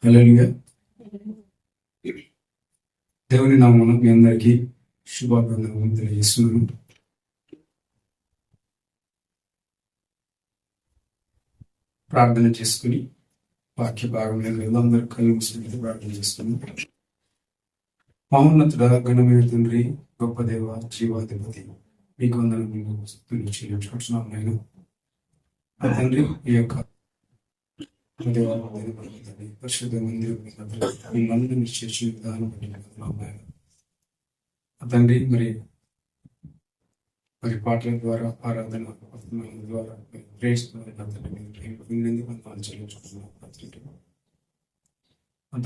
హల్లెలూయా. దేవుని నామమున మీ అందరికీ శుభాభివందనములు తెలియజేస్తున్నాను. ప్రార్థన చేసుకుని వాక్య భాగంలో అందరూ కళ్ళు మూసుకుని ప్రార్థన చేసుకుని. మహోన్నతుడ, ఘనమైన తండ్రి, గొప్ప దేవ, జీవాధిపతి, మీకు వందనములు చెల్లించుకుంటున్నాం. నేను తండ్రి ఈ యొక్క పరిశుద్ధ మందిరం చేర్చిన విధానం తండ్రి, మరి పాటల ద్వారా, ఆరాధన ద్వారా చెల్లించుకుంటున్నాం.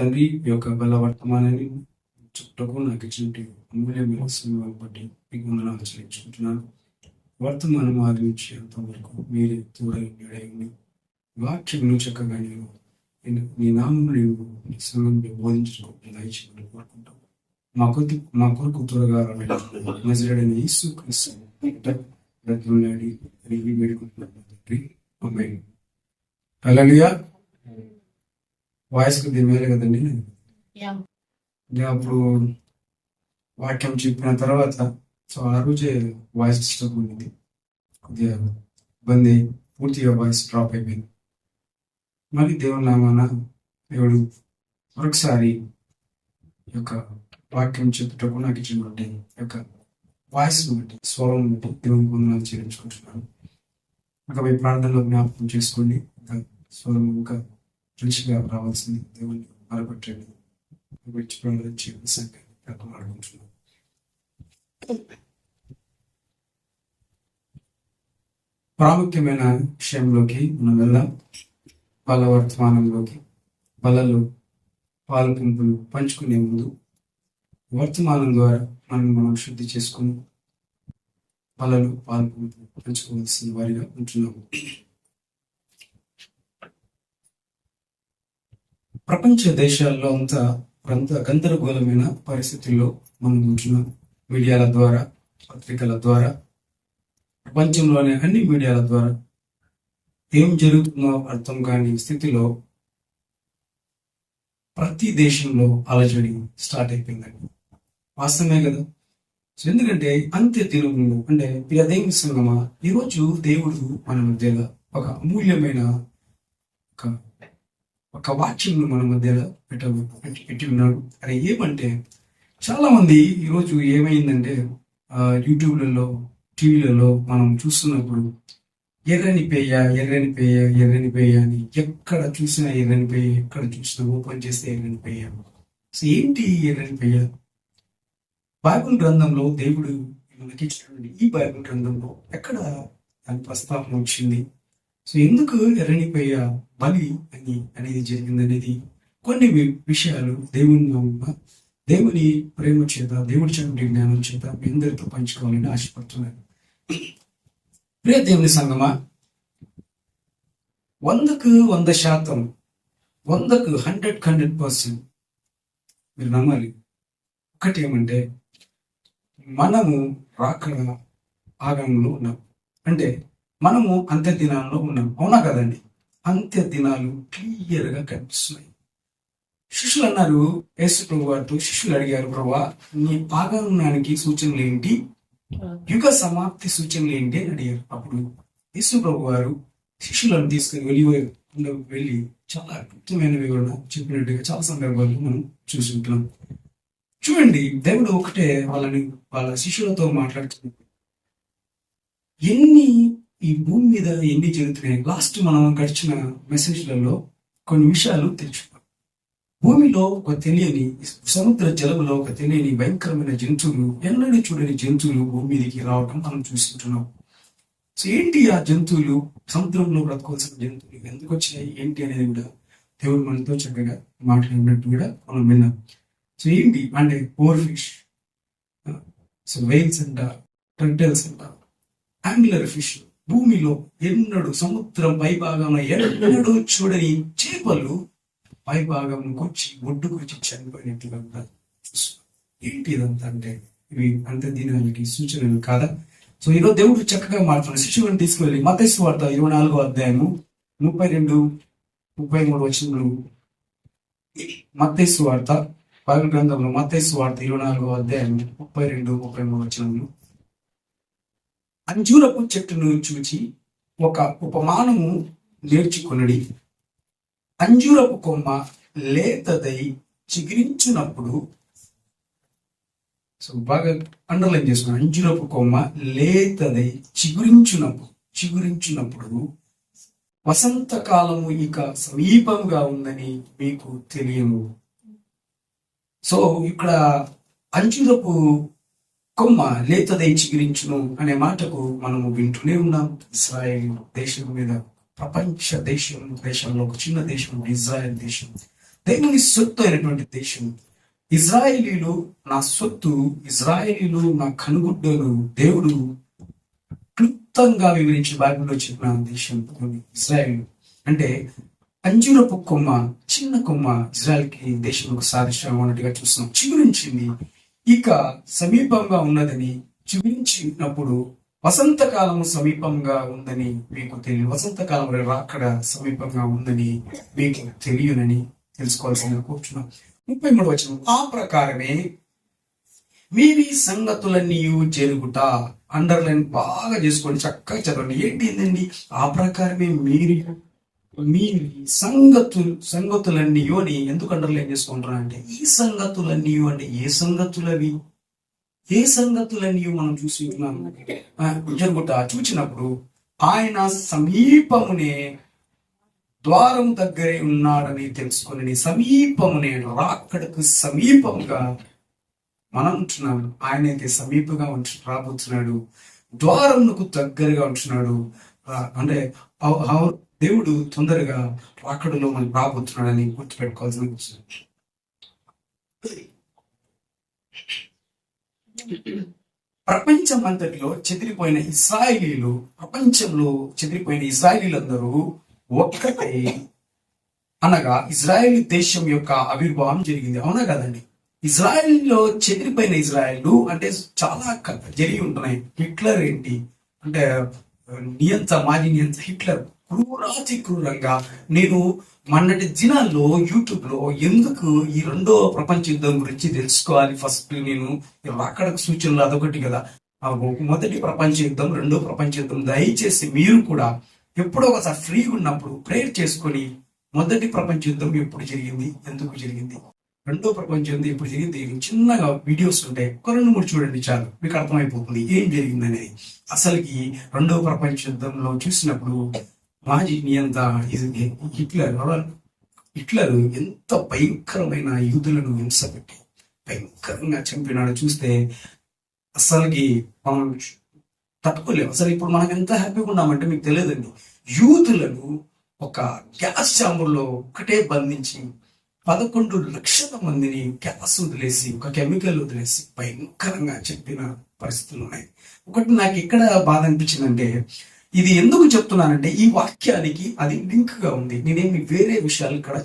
తండ్రి ఈ యొక్క బల వర్తమానాన్ని చుట్టకు నాకు ఇచ్చినట్టు అమూల్యమైన సమయం బట్టి మీకు వందనాలు చెల్లించుకుంటున్నాను. వర్తమానం ఆదరించి అంతవరకు మీరే తోడై వాక్యం చక్కగా నేను నీ నామం నేను నీ సంఘంలో బోధించుకోవడం దయచేయమని కోరుకుంటాం. మా కొరకు త్వరగా నజరేయుడైన యేసు క్రీస్తు బ్రతిమలాడి వేడుకుంటున్నాను. హల్లెలూయా. వాయిస్ కొద్దిగా మేలే కదండి. అప్పుడు వాక్యం చెప్పిన తర్వాత ఆ రోజే వాయిస్ డిస్టర్బ్ ఉంది, కొద్దిగా ఇబ్బంది, పూర్తిగా వాయిస్ డ్రాప్ అయిపోయింది. మరి దేవుని నామాన దేవుడు మరొకసారి ఈ యొక్క వాక్యం చెప్పుటకు నాకు ఇచ్చినటువంటి యొక్క వాయిస్ బట్టి, స్వరం బట్టి దేవుని వందనాలు చెల్లించుకుంటున్నాను. ఇంకా మీ ప్రార్థనలో జ్ఞాపకం చేసుకోండి. ఇంకా స్వరం ఇంకా మంచిగా రావాల్సింది దేవుని మరపట్టండి. ఆడుకుంటున్నాను. ప్రాముఖ్యమైన విషయంలోకి మనం వెళ్దాం. బల వర్తమానంలోకి. బలలో పాలు పంపులు పంచుకునే ముందు వర్తమానం ద్వారా మనం శుద్ధి చేసుకుని బలలో పాలు పంపులు పంచుకోవాల్సిన వారిగా ఉంటున్నాము. ప్రపంచ దేశాల్లో అంత గందరగోళమైన పరిస్థితుల్లో మనం ఉంటున్నాం. మీడియాల ద్వారా, పత్రికల ద్వారా, ప్రపంచంలోని అన్ని మీడియాల ద్వారా ఏం జరుగుతుందో అర్థం కాని స్థితిలో ప్రతి దేశంలో అలజడి స్టార్ట్ అయిపోయిందండి. వాస్తవమే కదా. సో ఎందుకంటే అంత్య దినములు అంటే దేవుని సంగమా, ఈరోజు దేవుడు మన మధ్యలో ఒక అమూల్యమైన ఒక వాక్యం మన మధ్యలో పెట్టి ఉన్నాడు. అది ఏమంటే, చాలా మంది ఈరోజు ఏమైందంటే యూట్యూబ్లలో, టీవీలలో మనం చూస్తున్నప్పుడు ఎర్రని పేయ అని ఎక్కడ చూసినా ఎర్రని పేయ, ఎక్కడ చూసినా ఓపెన్ చేస్తే ఎర్రని పేయ. సో ఏంటి ఎర్రని పేయ? బైబిల్ గ్రంథంలో దేవుడు మనకి ఇచ్చినటువంటి ఈ బైబిల్ గ్రంథంలో ఎక్కడ దాని ప్రస్తావన వచ్చింది? సో ఎందుకు ఎర్రని పేయ బలి అనేది జరిగిందనేది కొన్ని విషయాలు దేవుని ప్రేమ చేత, దేవుడి చక్కటి జ్ఞానం చేత మీ అందరితో పంచుకోవాలని ఆశపడుతున్నాను. ప్రియ దేవుని సంగమా, 100% 100% మీరు నమ్మాలి. ఒకటి ఏమంటే, మనము రాకడ ఆగంలో ఉన్నాం. అంటే మనము అంత్య దినాల్లో ఉన్నాం. అవునా కదండి? అంత్య దినాలు క్లియర్గా కనిపిస్తున్నాయి. శిష్యులు అన్నారు, యేసు ప్రభు వారితో శిష్యులు అడిగారు, ప్రభువా నీ ఆగమనానికి సూచనలు ఏంటి, యుగ సమాప్తి సూచనలు ఏంటి అని అడిగారు. అప్పుడు యేసు ప్రభు వారు శిష్యులను తీసుకుని వెళ్ళి చాలా అద్భుతమైన వివరణ చెప్పినట్టుగా చాలా సందర్భాలు మనం చూసుకుంటున్నాం. చూడండి, దేవుడు ఒకటే వాళ్ళ శిష్యులతో మాట్లాడుతున్నారు. ఈ భూమి మీద ఎన్ని జరుగుతున్నాయి. లాస్ట్ మనం గడిచిన మెసేజ్లలో కొన్ని విషయాలు తెలుసుకున్నాం. భూమిలో ఒక తెలియని, సముద్ర జలములో ఒక తెలియని భయంకరమైన జంతువులు, ఎన్నడూ చూడని జంతువులు భూమి మీదకి రావడం మనం చూస్తుంటున్నాం. సో ఏంటి ఆ జంతువులు? సముద్రంలో బ్రతకవలసిన జంతువులు ఎందుకు వచ్చాయి, ఏంటి అనేది కూడా దేవుడు మనతో చక్కగా మాట్లాడినట్టు కూడా మనం విన్నాం. సో ఏంటి అంటే ఓవర్ ఫిష్, సో వేల్స్ అంట, టర్టిల్స్ అంట, యాంగులర్ ఫిష్, భూమిలో ఎన్నడూ సముద్రం పై భాగంలో ఎన్నడూ చూడని చేపలు పై భాగంకి వచ్చి ఒడ్డుకొచ్చి చనిపోయినట్టుగా ఏంటి ఇదంతా? అంటే ఇవి అంత దినాలకి సూచనలు కాదా? సో ఈరోజు దేవుడు చక్కగా మాట్లాడుతున్న శిష్యులను తీసుకువెళ్ళి మత్తయి సువార్త 24వ అధ్యాయము 32 33 వచనములు. మత్తయి సువార్త బైబిల్ గ్రంథంలో మత్తయి సువార్త 24వ అధ్యాయం 32, 33 వచనములు. అంజూరపు చెట్టును చూచి ఒక ఉపమానము నేర్చుకొనుడి. అంజూరపు కొమ్మ లేతదై చిగురించునప్పుడు, సో బాగా అండర్లైన్ చేసుకున్నాను, అంజూరపు కొమ్మ లేతదై చిగురించునప్పుడు వసంతకాలము ఇక సమీపంగా ఉందని మీకు తెలియను. సో ఇక్కడ అంజూరపు కొమ్మ లేతదై చిగురించును అనే మాటకు మనము వింటూనే ఉన్నాం. ఇజ్రాయెల్ దేశం మీద, ప్రపంచ దేశంలో ఒక చిన్న దేశం ఇజ్రాయెల్ దేశం, దేవుని సొత్తు అయినటువంటి దేశం. ఇజ్రాయేలీలు నా సొత్తు, ఇజ్రాయేలీలు నా కనుగుడ్డలు. దేవుడు క్లుప్తంగా వివరించి బైబిల్లో చెప్పిన దేశం ఇజ్రాయేల్. అంటే అంజూరపు కొమ్మ, చిన్న కొమ్మ ఇజ్రాయెల్కి దేశంలో సాదృశ్యం అన్నట్టుగా చూస్తున్నాం. చిగురించింది, ఇక సమీపంగా ఉన్నదని. చిగురించినప్పుడు వసంతకాలము సమీపంగా ఉందని మీకు తెలియదు. వసంతకాలం రాకడ సమీపంగా ఉందని మీకు తెలియనని తెలుసుకోవాల్సిన కూర్చున్నాం. 33వ వచనం. ఆ ప్రకారమే మీవి సంగతులన్నీ జరుగుట. అండర్లైన్ బాగా చేసుకోండి, చక్కగా చదవండి. ఏంటిందండి? ఆ ప్రకారమే మీ సంగతులన్నీ అని ఎందుకు అండర్లైన్ చేసుకుంటున్నా అంటే, ఈ సంగతులన్నీ అంటే ఏ సంగతులవి? ఏ సంగతులన్నీ మనం చూస్తున్నాం జరుగుట. చూచినప్పుడు ఆయన సమీపమునే, ద్వారం దగ్గరే ఉన్నాడని తెలుసుకొని, సమీపమునే, రాకడకు సమీపంగా మనం ఉంటున్నాం. ఆయనైతే సమీపంగా రాబోతున్నాడు, ద్వారమునకు దగ్గరగా ఉంటున్నాడు. అంటే దేవుడు తొందరగా రాకడలో మనకు రాబోతున్నాడని గుర్తుపెట్టుకోవాల్సిన విషయం. ప్రపంచం అంతటిలో చెదిరిపోయిన ఇజ్రాయేలీలు, ప్రపంచంలో చెదిరిపోయిన ఇజ్రాయేలీలందరూ ఒక్కటే, అనగా ఇజ్రాయేల్ దేశం యొక్క ఆవిర్భావం జరిగింది. అవునా కదండి? ఇజ్రాయెల్లో చెదిరిపోయిన ఇజ్రాయెల్ అంటే చాలా జరిగి ఉంటున్నాయి. హిట్లర్ ఏంటి అంటే మాజీ నియంత హిట్లర్ క్రూరాతి క్రూరంగా, నేను మొన్నటి దినాల్లో యూట్యూబ్ లో ఎందుకు ఈ 2వ ప్రపంచ యుద్ధం గురించి తెలుసుకోవాలి, ఫస్ట్ నేను రాకడకు సూచనలు అదొకటి కదా. మొదటి ప్రపంచ యుద్ధం, 2వ ప్రపంచ యుద్ధం, దయచేసి మీరు కూడా ఎప్పుడో ఒకసారి ఫ్రీగా ఉన్నప్పుడు ప్రేయర్ చేసుకొని, మొదటి ప్రపంచ యుద్ధం ఎప్పుడు జరిగింది, ఎందుకు జరిగింది, 2వ ప్రపంచ యుద్ధం ఎప్పుడు జరిగింది, చిన్నగా వీడియోస్ ఉంటాయి, ఒక 2-3 చూడండి చాలు, మీకు అర్థమైపోతుంది ఏం జరిగింది అనేది. అసలుకి 2వ ప్రపంచ యుద్ధంలో చూసినప్పుడు మాజీ నియంత హిట్లర్ ఎంత భయంకరమైన యూదులను హింస పెట్టి భయంకరంగా చంపినాడు చూస్తే అసలుకి మనం తట్టుకోలేము. అసలు ఇప్పుడు మనం ఎంత హ్యాపీగా ఉన్నామంటే మీకు తెలియదండి. యూదులను ఒక గ్యాస్ ఛాంబర్లో ఒకటే బంధించి 11 లక్షల మందిని గ్యాస్ వదిలేసి, ఒక కెమికల్ వదిలేసి భయంకరంగా చెప్పిన పరిస్థితులు ఉన్నాయి. ఒకటి నాకు ఎక్కడ బాధ అనిపించిందంటే, ఇది ఎందుకు చెప్తున్నానంటే ఈ వాక్యానికి అది లింక్ గా ఉంది. నేనేమి వేరే విషయాలు ఇక్కడ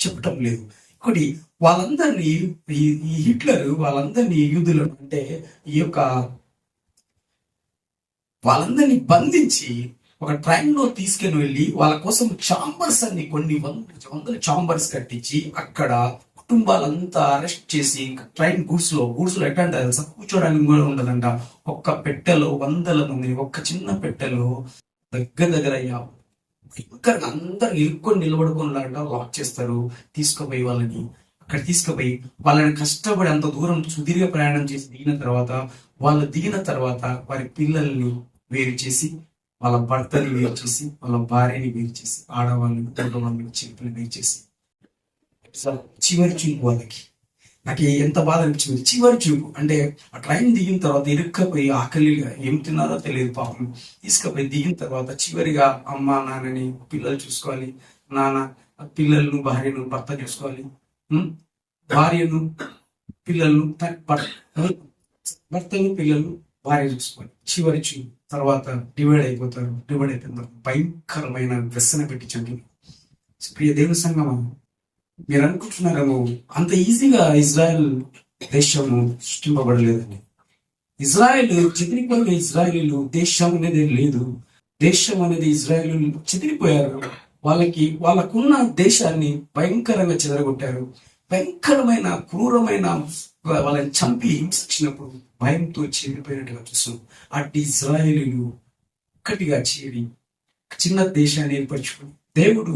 చెప్పటం లేదు. ఒకటి వాళ్ళందరినీ ఈ హిట్లర్ వాళ్ళందరినీ యూదులను అంటే వాళ్ళందరినీ బంధించి ఒక ట్రైన్ లో తీసుకుని వెళ్ళి వాళ్ళ కోసం చాంబర్స్ అన్ని కొన్ని వందల చాంబర్స్ కట్టించి అక్కడ కుటుంబాలంతా అరెస్ట్ చేసి ట్రైన్ గూడ్స్ లో ఎట్లా అంటే తెలుసా, కూర్చోడానికి కూడా ఉండదంట. ఒక్క పెట్టెలో 100 మంది, ఒక్క చిన్న పెట్టెలో దగ్గర అందరు ఇరుక్కొని నిలబడుకున్నారంట. లాక్ చేస్తారు, తీసుకుపోయి వాళ్ళని అక్కడ తీసుకుపోయి వాళ్ళని కష్టపడి అంత దూరం సుదీర్ఘ ప్రయాణం చేసి దిగిన తర్వాత వారి పిల్లల్ని వేరు చేసి, వాళ్ళ భర్తని వేరు చేసి, వాళ్ళ భార్యని వేరు చేసి, ఆడవాళ్ళని మగవాళ్ళని చిరుపుని వేరు చేసి, చివరి చూపు వాళ్ళకి. నాకు ఎంత బాధ అనిపించింది. చివరి చూపు అంటే ఆ ట్రైన్ దిగిన తర్వాత ఇరుక్కపోయి ఆకలిగా ఏం తిన్నారో తెలియదు పాపం, తీసుకుపోయి దిగిన తర్వాత చివరిగా అమ్మ నాన్నని పిల్లలు చూసుకోవాలి, నాన్న పిల్లలను భార్యను భర్త చూసుకోవాలి, భార్యను పిల్లలను భర్తను పిల్లలు భార్య చూసుకోవాలి. చివరి చూపు తర్వాత డివైడ్ అయిపోయిన తర్వాత భయంకరమైన వ్యసన పెట్టించండి. ప్రియ దేవుని సంగమా, మీరు అనుకుంటున్నారేమో అంత ఈజీగా ఇజ్రాయెల్ దేశము సృష్టింపబడలేదని. చెదిరిపోయిన ఇజ్రాయేలీలు దేశం అనేది లేదు. దేశం అనేది ఇజ్రాయేల్ చెదిరిపోయారు. వాళ్ళకున్న దేశాన్ని భయంకరంగా చెదరగొట్టారు. భయంకరమైన క్రూరమైన వాళ్ళని చంపి హింసించినప్పుడు భయంతో చెదిరిపోయినట్టుగా చూస్తున్నాం. అట్టి ఇజ్రాయేలీలు ఒక్కటిగా చేరి చిన్న దేశాన్ని ఏర్పరచుకుని దేవుడు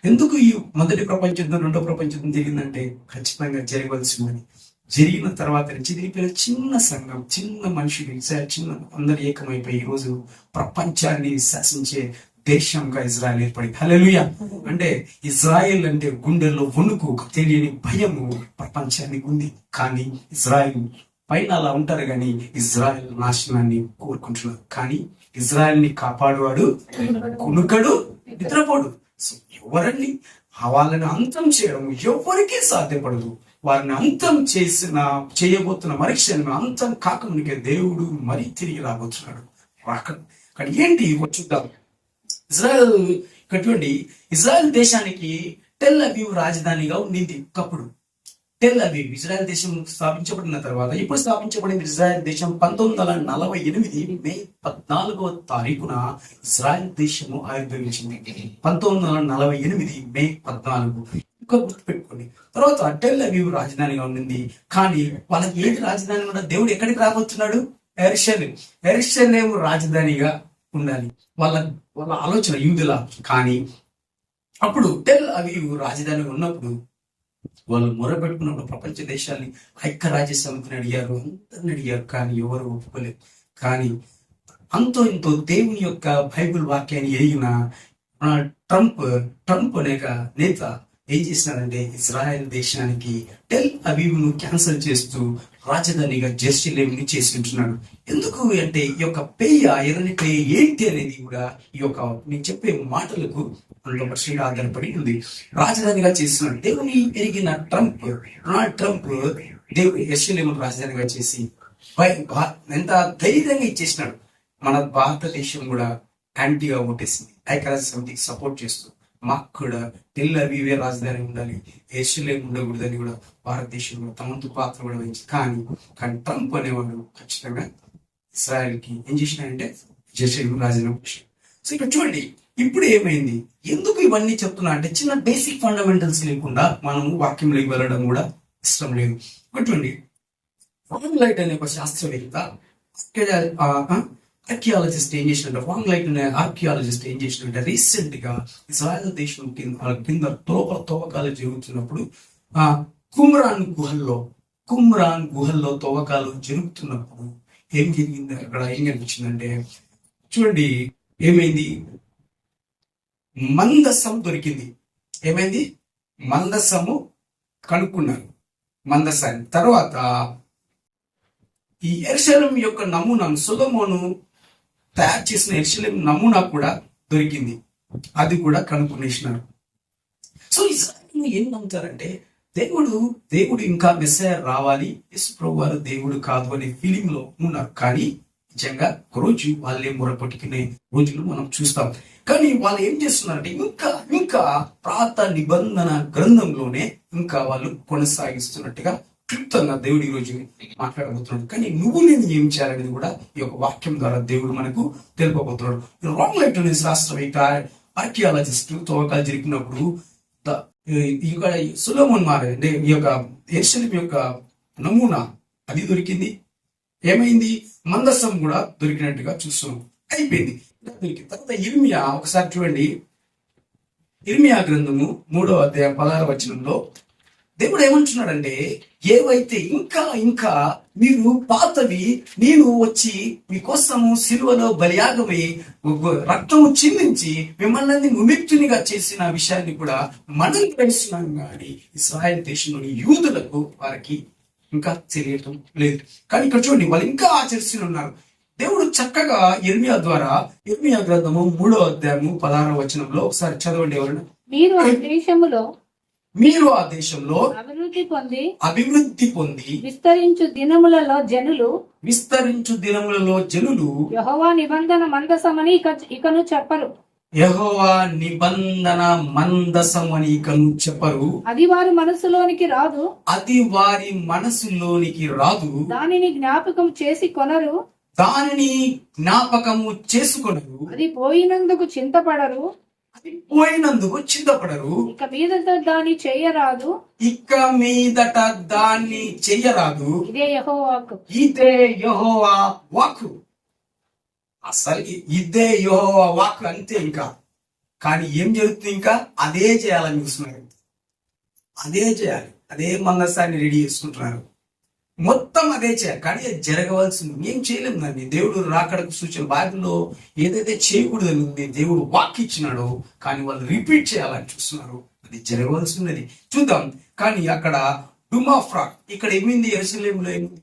ఎందుకు ఈ మొదటి ప్రపంచ యుద్ధం రెండో ప్రపంచ యుద్ధం జరిగిందంటే ఖచ్చితంగా జరగవలసిందని. జరిగిన తర్వాత చెదిరిపోయిన చిన్న సంఘం, చిన్న మనుషులు, చిన్న అందరు ఏకమైపోయి ఈరోజు ప్రపంచాన్ని శాసించే దేశంగా ఇజ్రాయెల్ ఏర్పడింది. హల్లెలూయా. అంటే ఇజ్రాయెల్ అంటే గుండెల్లో వణుకు, తెలియని భయము ప్రపంచానికి ఉంది. కానీ ఇజ్రాయెల్ పైన అలా ఉంటారు కానీ ఇజ్రాయెల్ నాశనాన్ని కోరుకుంటున్నారు. కానీ ఇజ్రాయెల్ ని కాపాడువాడు కునుకడు, నిద్రపోడు. ఎవరిని వాళ్ళని అంతం చేయడం ఎవరికీ సాధ్యపడదు. వారిని అంతం చేయబోతున్న మరుక్షణం అంతం కాకమునికే దేవుడు మరీ తిరిగి రాబోతున్నాడు. కానీ ఏంటి చూద్దాం. ఇజ్రాయెల్ చూడండి, ఇజ్రాయెల్ దేశానికి టెల్ అవీవ్ రాజధానిగా ఉండింది ఒకప్పుడు. టెల్ అవీవ్ ఇజ్రాయెల్ దేశం స్థాపించబడిన తర్వాత ఎప్పుడు స్థాపించబడింది ఇజ్రాయెల్ దేశం? 1948 మే 14 ఇజ్రాయెల్ దేశము ఆవిర్భవించింది. 1948 మే 14. ఇంకా గుర్తుపెట్టుకోండి. తర్వాత టెల్ అవీవ్ రాజధానిగా ఉండింది. కానీ వాళ్ళకి ఏది రాజధాని కూడా దేవుడు ఎక్కడికి రాబోతున్నాడు? యెరూషలేం రాజధానిగా ఉండాలి. వాళ్ళ ఆలోచన యూదుల. కానీ అప్పుడు టెల్ అవీవ్ రాజధానిగా ఉన్నప్పుడు వాళ్ళు మొరపెట్టుకున్నప్పుడు ప్రపంచ దేశాన్ని ఐక్యరాజ్య సమితిని అడిగారు, అందరిని అడిగారు, కానీ ఎవరు ఒప్పుకోలేదు. కానీ అంతో ఇంతో దేవుని యొక్క బైబిల్ వాక్యాన్ని ఎరిగిన ట్రంప్ అనే నేత ఏం చేసినాడంటే ఇజ్రాయెల్ దేశానికి టెల్ అవీవ్ ను క్యాన్సిల్ చేస్తూ రాజధానిగా జెరూసలేంని చేసి ఉంటున్నాడు. ఎందుకు అంటే ఈ యొక్క ఎర్రని పేయ ఏంటి అనేది కూడా ఈ యొక్క నేను చెప్పే మాటలకు 100% ఆధారపడి ఉంది. రాజధానిగా చేస్తున్నాడు. దేవుని ఎరిగిన డొనాల్డ్ ట్రంప్ దేవుడు యెరూషలేమును రాజధానిగా చేసి ఎంత ధైర్యంగా ఇచ్చేసినాడు. మన భారతదేశం కూడా యాంటీగా ఓటేసింది, ఐక్యరాజ్య సమితికి సపోర్ట్ చేస్తూ మాకు కూడా టెల్ అవీవే రాజధాని ఉండాలి, యెరూషలేం ఉండకూడదని కూడా భారతదేశంలో తమంతు పాత్ర కూడా వహించింది. కానీ ట్రంప్ అనేవాడు ఖచ్చితంగా ఇజ్రాయెల్ కి ఏం చేసినాడంటే జెరూసలేం రాజధాని చేసినాడు. సో ఇక్కడ చూడండి, ఇప్పుడు ఏమైంది, ఎందుకు ఇవన్నీ చెప్తున్నా అంటే చిన్న బేసిక్ ఫండమెంటల్స్ లేకుండా మనము వాక్యంలోకి వెళ్ళడం కూడా ఇష్టం లేదు. చూడండి, వాంగ్ లైట్ అనే ఒక శాస్త్రవేత్త ఆర్కియాలజిస్ట్ ఏం చేసినట్టు వాంగ్ లైట్ అనే ఆర్కియాలజిస్ట్ ఏం చేసినట్టే రీసెంట్ గా ఇజ్రాయెల్ దేశం కింద తవ్వకాలు జరుగుతున్నప్పుడు కుమ్రాన్ గుహల్లో తవ్వకాలు జరుగుతున్నప్పుడు ఏం జరిగింది, అక్కడ ఏం కనిపించిందంటే చూడండి ఏమైంది, మందసం దొరికింది. ఏమైంది, మందసము కనుక్కున్నారు. మందసాన్ని తర్వాత ఈ యెరూషలేం యొక్క నమూనాను సొలొమోను తయారు చేసిన యెరూషలేం నమూనా కూడా దొరికింది. అది కూడా కనుక్కునేసినారు. సో ఇజ్రాయెల్ ఏం నమ్ముతారంటే దేవుడు ఇంకా మెస్సయా రావాలి, యేసు ప్రభువు వారు దేవుడు కాదు అనే ఫీలింగ్ లో ఉన్నారు. కానీ నిజంగా ఒక రోజు వాళ్ళే మొరపెట్టుకునే రోజులు మనం చూస్తాం. కానీ వాళ్ళు ఏం చేస్తున్నారంటే ఇంకా పాత నిబంధన గ్రంథంలోనే ఇంకా వాళ్ళు కొనసాగిస్తున్నట్టుగా క్లుప్తంగా దేవుడు ఈ రోజు మాట్లాడబోతున్నాడు. కానీ నేను ఏం చేయాలనేది కూడా ఈ యొక్క వాక్యం ద్వారా దేవుడు మనకు తెలుపబోతున్నాడు. రాంగ్ లైట్ అనే శాస్త్రవేత్త ఆర్కియాలజిస్ట్ తవ్వకాలు జరిపినప్పుడు సొలొమోన్ మారే ఈ యొక్క యెరూషలేం యొక్క నమూనా అది దొరికింది. ఏమైంది, మందసం కూడా దొరికినట్టుగా చూస్తున్నాం. అయిపోయింది, దొరికింది. తర్వాత ఇర్మియా ఒకసారి చూడండి, ఇర్మియా గ్రంథము 3వ అధ్యాయం 16వ వచనంలో దేవుడు ఏమంటున్నాడంటే ఏవైతే ఇంకా మీరు పాతవి నేను వచ్చి మీకోసము సిలువలో బలియాగమై రక్తము చిందించి మిమ్మల్ని విముక్తునిగా చేసిన విషయాన్ని కూడా మనం తెలుస్తున్నాం. కానీ ఇశ్రాయేలు దేశంలోని యూదులకు వారికి ఇంకా తెలియటం లేదు. కానీ ఇక్కడ చూడండి, వాళ్ళు ఇంకా ఆచరిస్తున్నారు. దేవుడు చక్కగా ఇర్మియా ద్వారా ఇర్మియా గ్రంథము 3వ అధ్యాయము 16వ వచనంలో ఒకసారి చదవండి. ఎవరైనా మీరు ఆ దేశంలో అభివృద్ధి పొంది విస్తరించు దినములలో జనులు యెహోవా నిబంధన మందసమని ఇకను చెప్పరు. యెహోవా నిబంధన మందసమని ఇకను చెప్పరు. అది వారి మనసులోనికి రాదు. దానిని జ్ఞాపకం దానిని జ్ఞాపకము చేసుకొనరు, అది పోయినందుకు చింతపడరు, అది పోయినందుకు చింతపడరు, ఇక మీదట దాన్ని చేయరాదు. ఇక మీదట దాన్ని చెయ్యరాదు. ఇదే యెహోవా వాక్కు. ఇదే యెహోవా వాక్కు. అసలు ఇదే యెహోవా వాక్కు అంతే. ఇంకా కానీ ఏం జరుగుతుంది? ఇంకా అదే చేయాలని చూస్తున్నారు. అదే చేయాలి, అదే మందసాన్ని రెడీ చేసుకుంటున్నారు. మొత్తం అదే చేయాలి, కానీ అది జరగవలసింది. ఏం చేయలేము దాన్ని. దేవుడు రాకడకు సూచన బైబిల్లో ఏదైతే చేయకూడదని ఉంది దేవుడు వాక్ ఇచ్చినాడో, కానీ వాళ్ళు రిపీట్ చేయాలని చూస్తున్నారు. అది జరగవలసినది. చూద్దాం. కానీ అక్కడ డుమాఫ్రాక్ ఇక్కడ ఏమైంది? యెరూషలేములో ఏమైంది?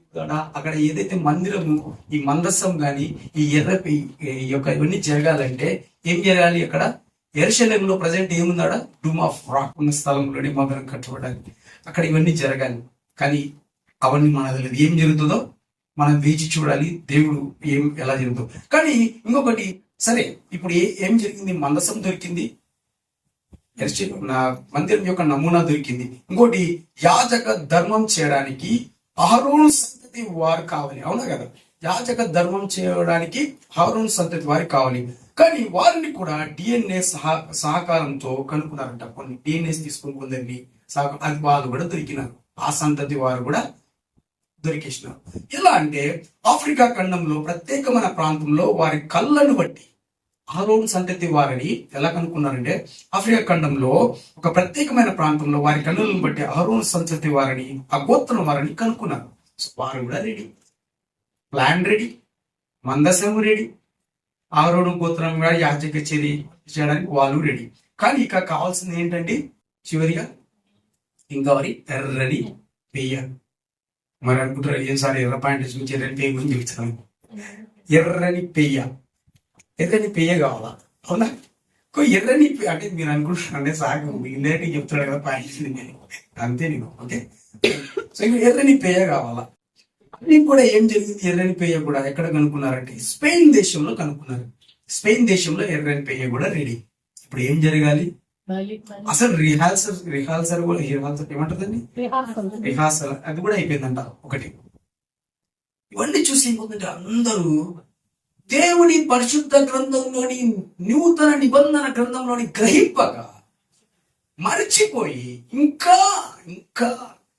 అక్కడ ఏదైతే మందిరము, ఈ మందసం గాని ఈ ఎర్రపి యొక్క ఇవన్నీ జరగాలంటే ఏం జరగాలి? అక్కడ యెరూషలేములో ప్రజెంట్ ఏముందాడ? డుమాఫ్రాక్ ఉన్న స్థలంలోనే మందిరం కట్టబడాలి. అక్కడ ఇవన్నీ జరగాలి. కానీ అవన్నీ మనకు తెలియదు. ఏం జరుగుతుందో మనం వేచి చూడాలి. దేవుడు ఎలా జరుగుతుందో. కానీ ఇంకొకటి, సరే ఇప్పుడు ఏం జరిగింది? మందసం దొరికింది, మందిరం యొక్క నమూనా దొరికింది. ఇంకోటి, యాజక ధర్మం చేయడానికి అహరోను సంతతి వారు కావాలి. అవునా కదా? యాజక ధర్మం చేయడానికి అహరోను సంతతి వారు కావాలి. కానీ వారిని కూడా డిఎన్ఏ సహకారంతో కనుక్కున్నారంట. కొన్ని డిఎన్ఏస్ తీసుకుని కొందరిని అది వాళ్ళు కూడా దొరికినారు. ఆ సంతతి వారు కూడా దొరికేసినారు. ఎలా అంటే ఆఫ్రికా ఖండంలో ప్రత్యేకమైన ప్రాంతంలో వారి కళ్ళను బట్టి అహరోను సంతతి వారిని ఎలా కనుక్కున్నారంటే, ఆఫ్రికా ఖండంలో ఒక ప్రత్యేకమైన ప్రాంతంలో వారి కన్నులను బట్టి అహరోను సంతతి వారిని, ఆ గోత్రం వారిని కనుక్కున్నారు. సో వారు కూడా రెడీ, ప్లాన్ రెడీ, మందసం రెడీ, అహరోను గోత్రం కూడా యాజక చర్య చేయడానికి వాళ్ళు రెడీ. కానీ ఇక కావాల్సింది ఏంటంటే చివరిగా ఇంకా వారి ఎర్రని పెయ్య. మరి అనుకుంటారు ఏం సార్ ఎర్ర పాయింట్ చూసి ఎర్రని పెయ్య గురించి చెప్తాను. ఎర్రని పెయ్య, ఎర్రని పెయ్య కావాలా? అవునా? ఎర్రని అంటే మీరు అనుకుంటున్నారు అంటే సాగు ఇండైరెక్ట్ చెప్తున్నాడు కదా పాయింట్, అంతే నేను. ఓకే, సో ఇంకా ఎర్రని పెయ్య కావాలా? అది కూడా ఏం జరిగింది? ఎర్రని పెయ్య కూడా ఎక్కడ కనుక్కున్నారంటే స్పెయిన్ దేశంలో కనుక్కున్నారు. స్పెయిన్ దేశంలో ఎర్రని పెయ్య కూడా రెడీ. ఇప్పుడు ఏం జరగాలి? అసలు రిహార్సల్ కూడా ఏమంటుందండి? రిహార్సల్ అది కూడా అయిపోయిందంట ఒకటి. ఇవన్నీ చూసి ఏమవుతుందంటే అందరూ దేవుని పరిశుద్ధ గ్రంథంలోని నూతన నిబంధన గ్రంథంలోని గ్రహింపగా మరచిపోయి ఇంకా ఇంకా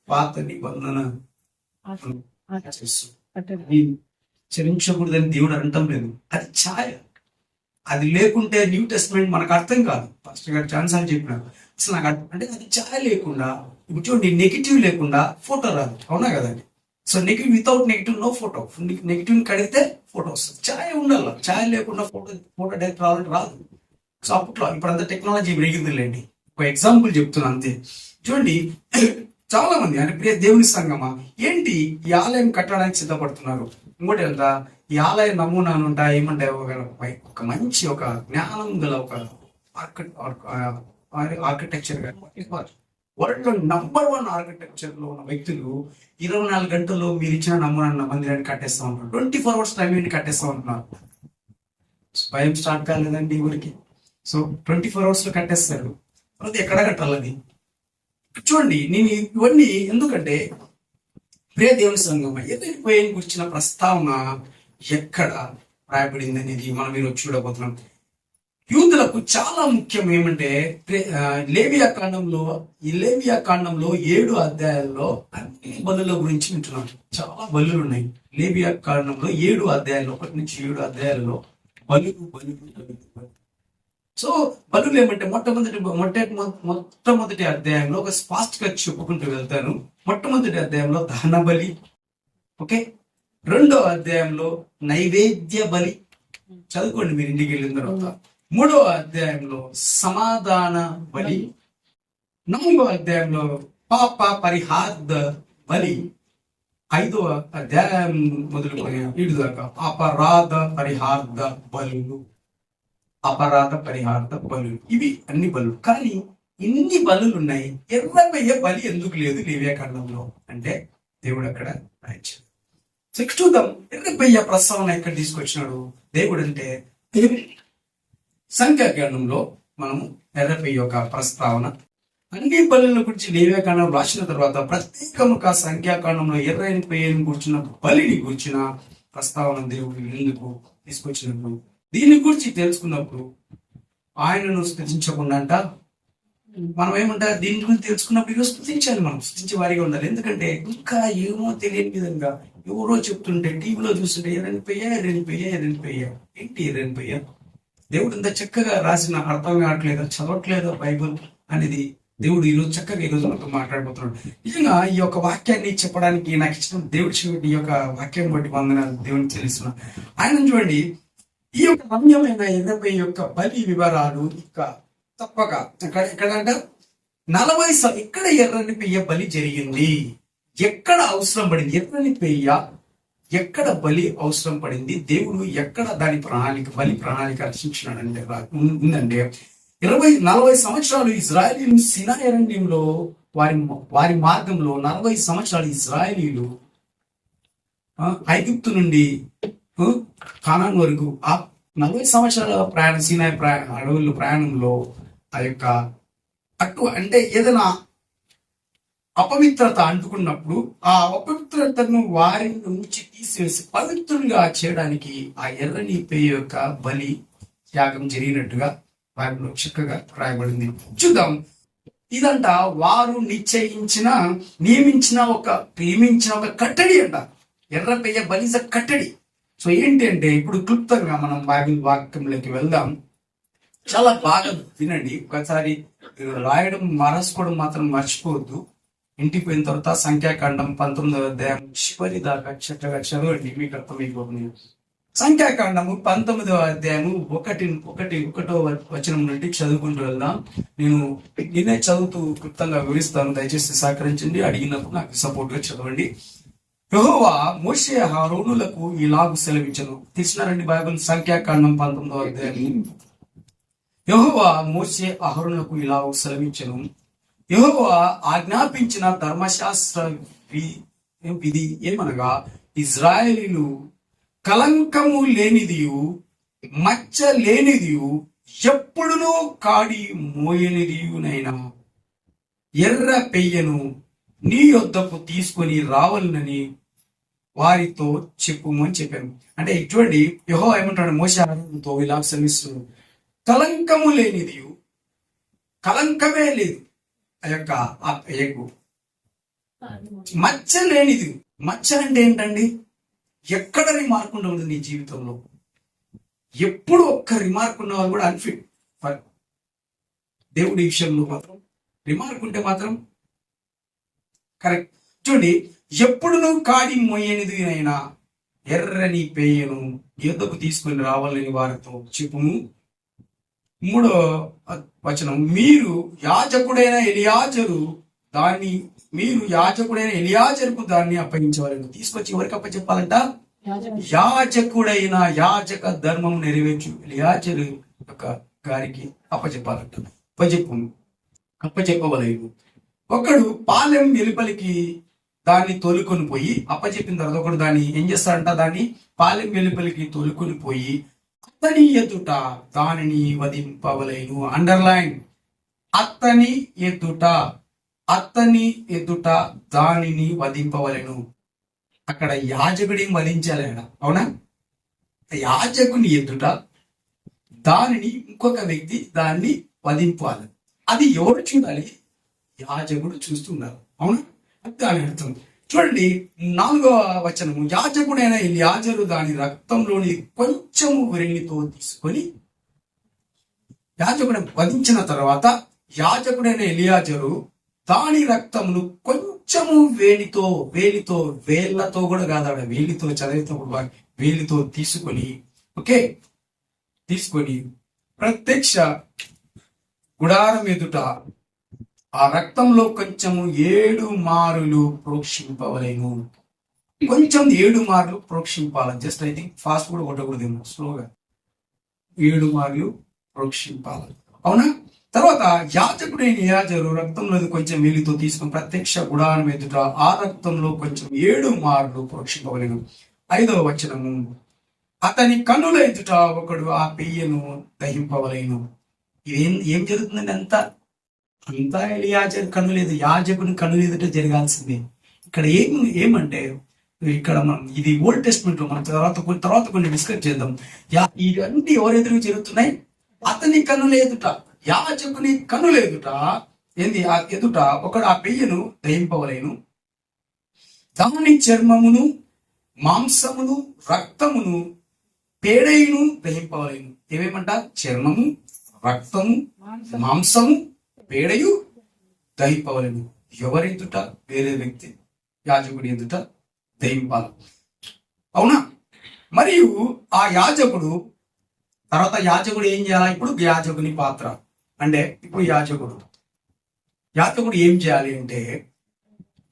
పాత నిబంధన చరించకూడదని దేవుడు అనటం లేదు. అది ఛాయ. అది లేకుంటే న్యూ టెస్ట్మెంట్ మనకు అర్థం కాదు. పాస్టర్ గారు ఛాన్సాలు చెప్పినారు. అసలు నాకు అంటే అది ఛాయ లేకుండా, ఇప్పుడు చూడండి, నెగిటివ్ లేకుండా ఫోటో రాదు. అవునా కదండి? So negative, without negative no photo. Negative కడిగితే ఫోటో వస్తుంది. ఛాయ ఉండాలి. ఛాయ లేకుండా ఫోటో డైరెక్ట్ రావాలంటే రాదు. సో అప్పట్లో, ఇప్పుడు అంత టెక్నాలజీ పెరిగిందిలేండి. ఒక ఎగ్జాంపుల్ చెప్తున్నా అంతే. చూడండి, చాలా మంది అంటే ప్రియ దేవుని సంగమా ఏంటి ఈ ఆలయం కట్టడానికి సిద్ధపడుతున్నారు. ఇంకోటి ఎంత ఈ ఆలయ నమూనాలు ఉంటాయి, ఏమంటాయి, ఒక మంచి ఒక జ్ఞానం గల ఒక ఆర్కిటెక్చర్ వరల్డ్ లో #1 ఆర్కిటెక్చర్ లో ఉన్న వ్యక్తులు 24 గంటల్లో మీరు ఇచ్చిన నమూనా మందిరాన్ని కట్టేస్తా ఉంటారు. 24 hours టైం ఏంటి కట్టేస్తా ఉంటున్నారు. భయం స్టార్ట్ కాలేదండి ఊరికి. సో 24 hours లో కట్టేస్తారు. తర్వాత ఎక్కడ కట్టాలని చూడండి. నేను ఇవన్నీ ఎందుకంటే ప్రియ దేవుని సంఘం ఎదిరిపోయిన గురించిన ప్రస్తావన ఎక్కడ రాయబడింది అనేది మనం ఈరోజు చూడబోతున్నాం. యూదులకు చాలా ముఖ్యం ఏమంటే లేవియా కాండంలో 7 అధ్యాయాల్లో అన్ని బలుల గురించి వింటున్నాం. చాలా బలులు ఉన్నాయి లేవియా కాండంలో 7 అధ్యాయాల్లో, 1 నుంచి 7 అధ్యాయాలలో బలులు. సో బలులు ఏమంటే మొట్టమొదటి అధ్యాయంలో ఒక ఫాస్ట్ గా చెప్పుకుంటూ వెళ్తాను. మొట్టమొదటి అధ్యాయంలో దహన బలి, ఓకే. 2వ అధ్యాయంలో నైవేద్య బలి, చదువుకోండి మీరు ఇంటికి వెళ్ళిన తర్వాత. 3వ అధ్యాయంలో సమాధాన బలి, 4వ అధ్యాయంలో పాప పరిహార్థ బలి, 5వ అధ్యాయం మొదలుకొని 7 దాకా అపరాధ పరిహార్థ బలులు. ఇవి అన్ని బలులు. కానీ ఇన్ని బలులు ఉన్నాయి, ఎర్రబయ్య బలి ఎందుకు లేదు లేవియా కాండంలో అంటే దేవుడు అక్కడ రాయించాడు. చూద్దాం ఎర్రబయ్య ప్రస్తావన ఎక్కడ తీసుకొచ్చినాడు దేవుడు అంటే సంఖ్యాకాండంలో మనము ఎర్రబయ్య యొక్క ప్రస్తావన అన్ని బలుల గురించి లేవియా కాండం రాసిన తర్వాత ప్రత్యేకముగా సంఖ్యాకాండంలో ఎర్రని పెయ్యని కూర్చున్న బలిని కూర్చిన ప్రస్తావన దేవుడు ఎందుకు తీసుకొచ్చినప్పుడు దీని గురించి తెలుసుకున్నప్పుడు ఆయనను స్థుతించకుండా అంట మనం ఏమంటా దీని గురించి తెలుసుకున్నప్పుడు ఈరోజు స్థుతించాలి, మనం స్థుతించే వారిగా ఉండాలి. ఎందుకంటే ఇంకా ఏమో తెలియని విధంగా ఎవరో చెప్తుంటే టీవీలో చూస్తుంటే ఎర్రనిపోయా ఏంటి ఎర్రనిపోయా, దేవుడు ఇంత చక్కగా రాసిన అర్థం కావట్లేదా, చదవట్లేదా బైబుల్ అనేది దేవుడు ఈరోజు చక్కగా ఈరోజు మనతో మాట్లాడబోతున్నాడు. నిజంగా ఈ యొక్క వాక్యాన్ని చెప్పడానికి నాకు ఇచ్చిన దేవుడి చెవిటి ఈ యొక్క వాక్యం బట్టి వందనాలు దేవుని తెలుస్తున్నా. ఆయన చూడండి, ఈ యొక్క రమ్యమైన 80 యొక్క బలి వివరాలు ఇంకా తప్పక ఎక్కడంట 40 ఇక్కడ ఎర్రని పెయ్య బలి జరిగింది. ఎక్కడ అవసరం పడింది ఎర్రని పెయ్య, ఎక్కడ బలి అవసరం పడింది, దేవుడు ఎక్కడ దాని బలి ప్రణాళిక రచించినాడంటే ఉందంటే 40 సంవత్సరాలు ఇజ్రాయేలీలు సినాయి అరణ్యంలో వారి మార్గంలో 40 సంవత్సరాలు ఇజ్రాయేలీలు ఐగుప్తు నుండి కానాన్ వరకు ఆ 40 సంవత్సరాల ప్రయాణం, సినాయి అడవుల్లో ప్రయాణంలో ఆ యొక్క అంటే ఏదైనా అపవిత్రత అంటుకున్నప్పుడు ఆ అపవిత్రతను వారి నుంచి తీసివేసి పవిత్రులుగా చేయడానికి ఆ ఎర్రని పేయ యొక్క బలి త్యాగం జరిగినట్టుగా బైబిల్లో చక్కగా రాయబడింది. చూద్దాం. ఇదంట వారు నియమించిన ఒక కట్టడి అంట. ఎర్ర పెయ్య బలి కట్టడి. సో ఏంటి అంటే ఇప్పుడు క్లుప్తంగా మనం బైబిల్ వాక్యంలోకి వెళ్దాం. చాలా బాగా వినండి. ఒకసారి రాయడం రాసుకోవడం మాత్రం మర్చిపోవద్దు. ఇంటికి పోయిన తర్వాత సంఖ్యాకాండం 19వ అధ్యాయం చివరి దాకా చక్కగా చదవండి, మీకు అర్థమైపోతుంది. సంఖ్యాకాండము 19వ అధ్యాయము 1 వచనం నుండి చదువుకుంటూ వెళ్దాం. నేనే చదువుతూ క్లుప్తంగా వివరిస్తాను, దయచేసి సహకరించండి. అడిగినప్పుడు నాకు సపోర్ట్ గా చదవండి. యెహోవా మోషే అహరోనులకు ఇలాగు సెలవించెను. తీసినారండి బైబిల్, సంఖ్యాకాండం 19వ అధ్యాయం. యెహోవా మోషే అహరోనులకు ఇలాగు సెలవించెను. యెహోవా ఆజ్ఞాపించిన ధర్మశాస్త్ర విధి ఏమనగా, ఇజ్రాయేలీలు కలంకము లేనిదియు మచ్చ లేనిదియు ఎప్పుడునూ కాడి మోయనిదియునైనా ఎర్ర పెయ్యను నీ యొద్దకు తీసుకొని రావాలని వారితో చెప్పుము అని చెప్పాను. అంటే చూడండి, యెహోవా ఏమంటాడు, మోషే అహరోనుతో ఇలా సెలవిస్తున్నాడు, కలంకము లేనిది, కలంకమే లేదు ఆ యొక్క ఆ పెయ్యకు, మచ్చ లేనిది. మచ్చ అంటే ఏంటండి? ఎక్కడ రిమార్క్ ఉండదు నీ జీవితంలో. ఎప్పుడు ఒక్క రిమార్క్ ఉన్న వాళ్ళు కూడా అన్ఫిట్ ఫర్ దేవుడి విషయంలో మాత్రం రిమార్క్ ఉంటే మాత్రం కరెక్ట్. చూడండి, ఎప్పుడు నువ్వు కాడి మోయనిది అయినా ఎర్రని పేయను యుద్ధకు తీసుకుని రావాలని వారితో చెప్పుము. 3వ వచనం, మీరు యాజకుడైన ఎలియాజరుకు దాన్ని అప్పగించవాలని. తీసుకొచ్చి ఎవరికి అప్పచెప్పాలంట? యాజక ధర్మం నెరవేర్చు ఎలియాజరు యొక్క గారికి అప్పచెప్పాలంట. అప్పచెప్పవలేదు. ఒకడు పాలెం వెలుపలికి దాన్ని తోలుకొని పోయి, అప్పచెప్పిన తర్వాత ఒకడు దాన్ని ఏం చేస్తాడంట, దాన్ని పాలెం వెలుపలికి తోలుకొని పోయి అతని ఎదుట దానిని వధింపవలేను. అండర్లైన్, అతని ఎదుట దానిని వధింపవలేను. అక్కడ యాజకుడి వధించాలి ఆయన, అవునా? యాజకుని ఎదుట దానిని ఇంకొక వ్యక్తి దాన్ని వధింపాలి. అది ఎవరు చూడాలి? యాజకుడు చూస్తున్నారు, అవునా? దాని అర్థం చూడండి. 4వ వచనము, యాజకుడైన ఎలియాజరు దాని రక్తంలోని కొంచెము వెన్నితో తీసుకొని, యాజకుడు వధించిన తర్వాత యాజకుడైన ఎలియాజరు దాని రక్తమును కొంచెము వేళ్ళతో కూడా కాదాడ, వేలితో చదివేటప్పుడు వేలితో తీసుకొని ప్రత్యక్ష గుడారం ఎదుట ఆ రక్తంలో కొంచెము 7 మారులు ప్రోక్షింపవలేను. కొంచెం 7 మార్లు ప్రోక్షింపాలి. జస్ట్ ఐ థింక్ ఫాస్ట్ కూడా కొట్టకూడదేమో, స్లోగా 7 మార్లు ప్రోక్షింపాలి, అవునా? తర్వాత యాజకుడైన ఎలియాజరు రక్తంలో కొంచెం వేలితో తీసుకుని ప్రత్యక్ష గుడారం ఎదుట ఆ రక్తంలో కొంచెం 7 మార్లు ప్రోక్షింపవలేను. 5వ వచనము, అతని కన్నుల ఎదుట ఒకడు ఆ పెయ్యను దహింపవలేను. ఏం జరుగుతుందండి? అంతా ఎలియాజరు కన్ను లేదు, యాజకుని కన్ను ఎదుట జరగాల్సిందే. ఇక్కడ ఏమంటే ఇక్కడ మనం ఇది ఓల్డ్ టెస్ట్మెంట్ లో మనం తర్వాత కొన్ని డిస్కస్ చేద్దాం. ఇవన్నీ ఎవరు ఎదురు జరుగుతున్నాయి? అతని కన్నుల ఎదుట, యాజకుని కన్నుల ఎదుట ఏంది ఆ ఎదుట ఒకడు ఆ పెయ్యను దహింపవలేను, దాని చర్మమును మాంసమును రక్తమును పేడయును దహింపవలేను. ఏమేమంట? చర్మము, రక్తము, మాంసము, పేడయు దహింపవలేను. ఎవరి ఎదుట? వేరే వ్యక్తి యాజకుడి ఎదుట దహింపాలి. అవునా? మరియు ఆ యాజకుడు తర్వాత యాజకుడు ఏం చేయాలి? ఇప్పుడు యాజకుని పాత్ర అంటే ఇప్పుడు యాజకుడు ఏం చేయాలి అంటే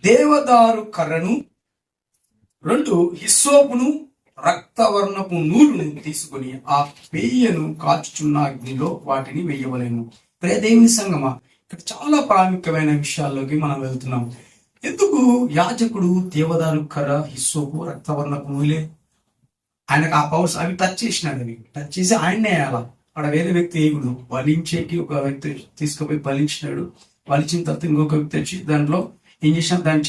దేవదారు కర్రను, 2 హిస్సోపును, రక్తవర్ణపు నూలును తీసుకుని ఆ పెయ్యను కాల్చుచున్న అగ్నిలో వాటిని వేయవలేను. దేవుని సంగమా, ఇక్కడ చాలా ప్రాముఖ్యమైన విషయాల్లోకి మనం వెళ్తున్నాం. ఎందుకు యాజకుడు దేవదారు కర్ర, హిస్సోపు, రక్తవర్ణపు నూలే ఆయనకు ఆ పవర్స్ అవి టచ్ చేసినాడు. అవి టచ్ చేసి ఆయన్నే వేయాల. అక్కడ వేరే వ్యక్తి వేయకూడదు. బలించేకి ఒక వ్యక్తి తీసుకుపోయి బలించినాడు. బలించిన తర్వాత ఇంకొక వ్యక్తి వచ్చి దాంట్లో ఏం చేసినాడు? దాని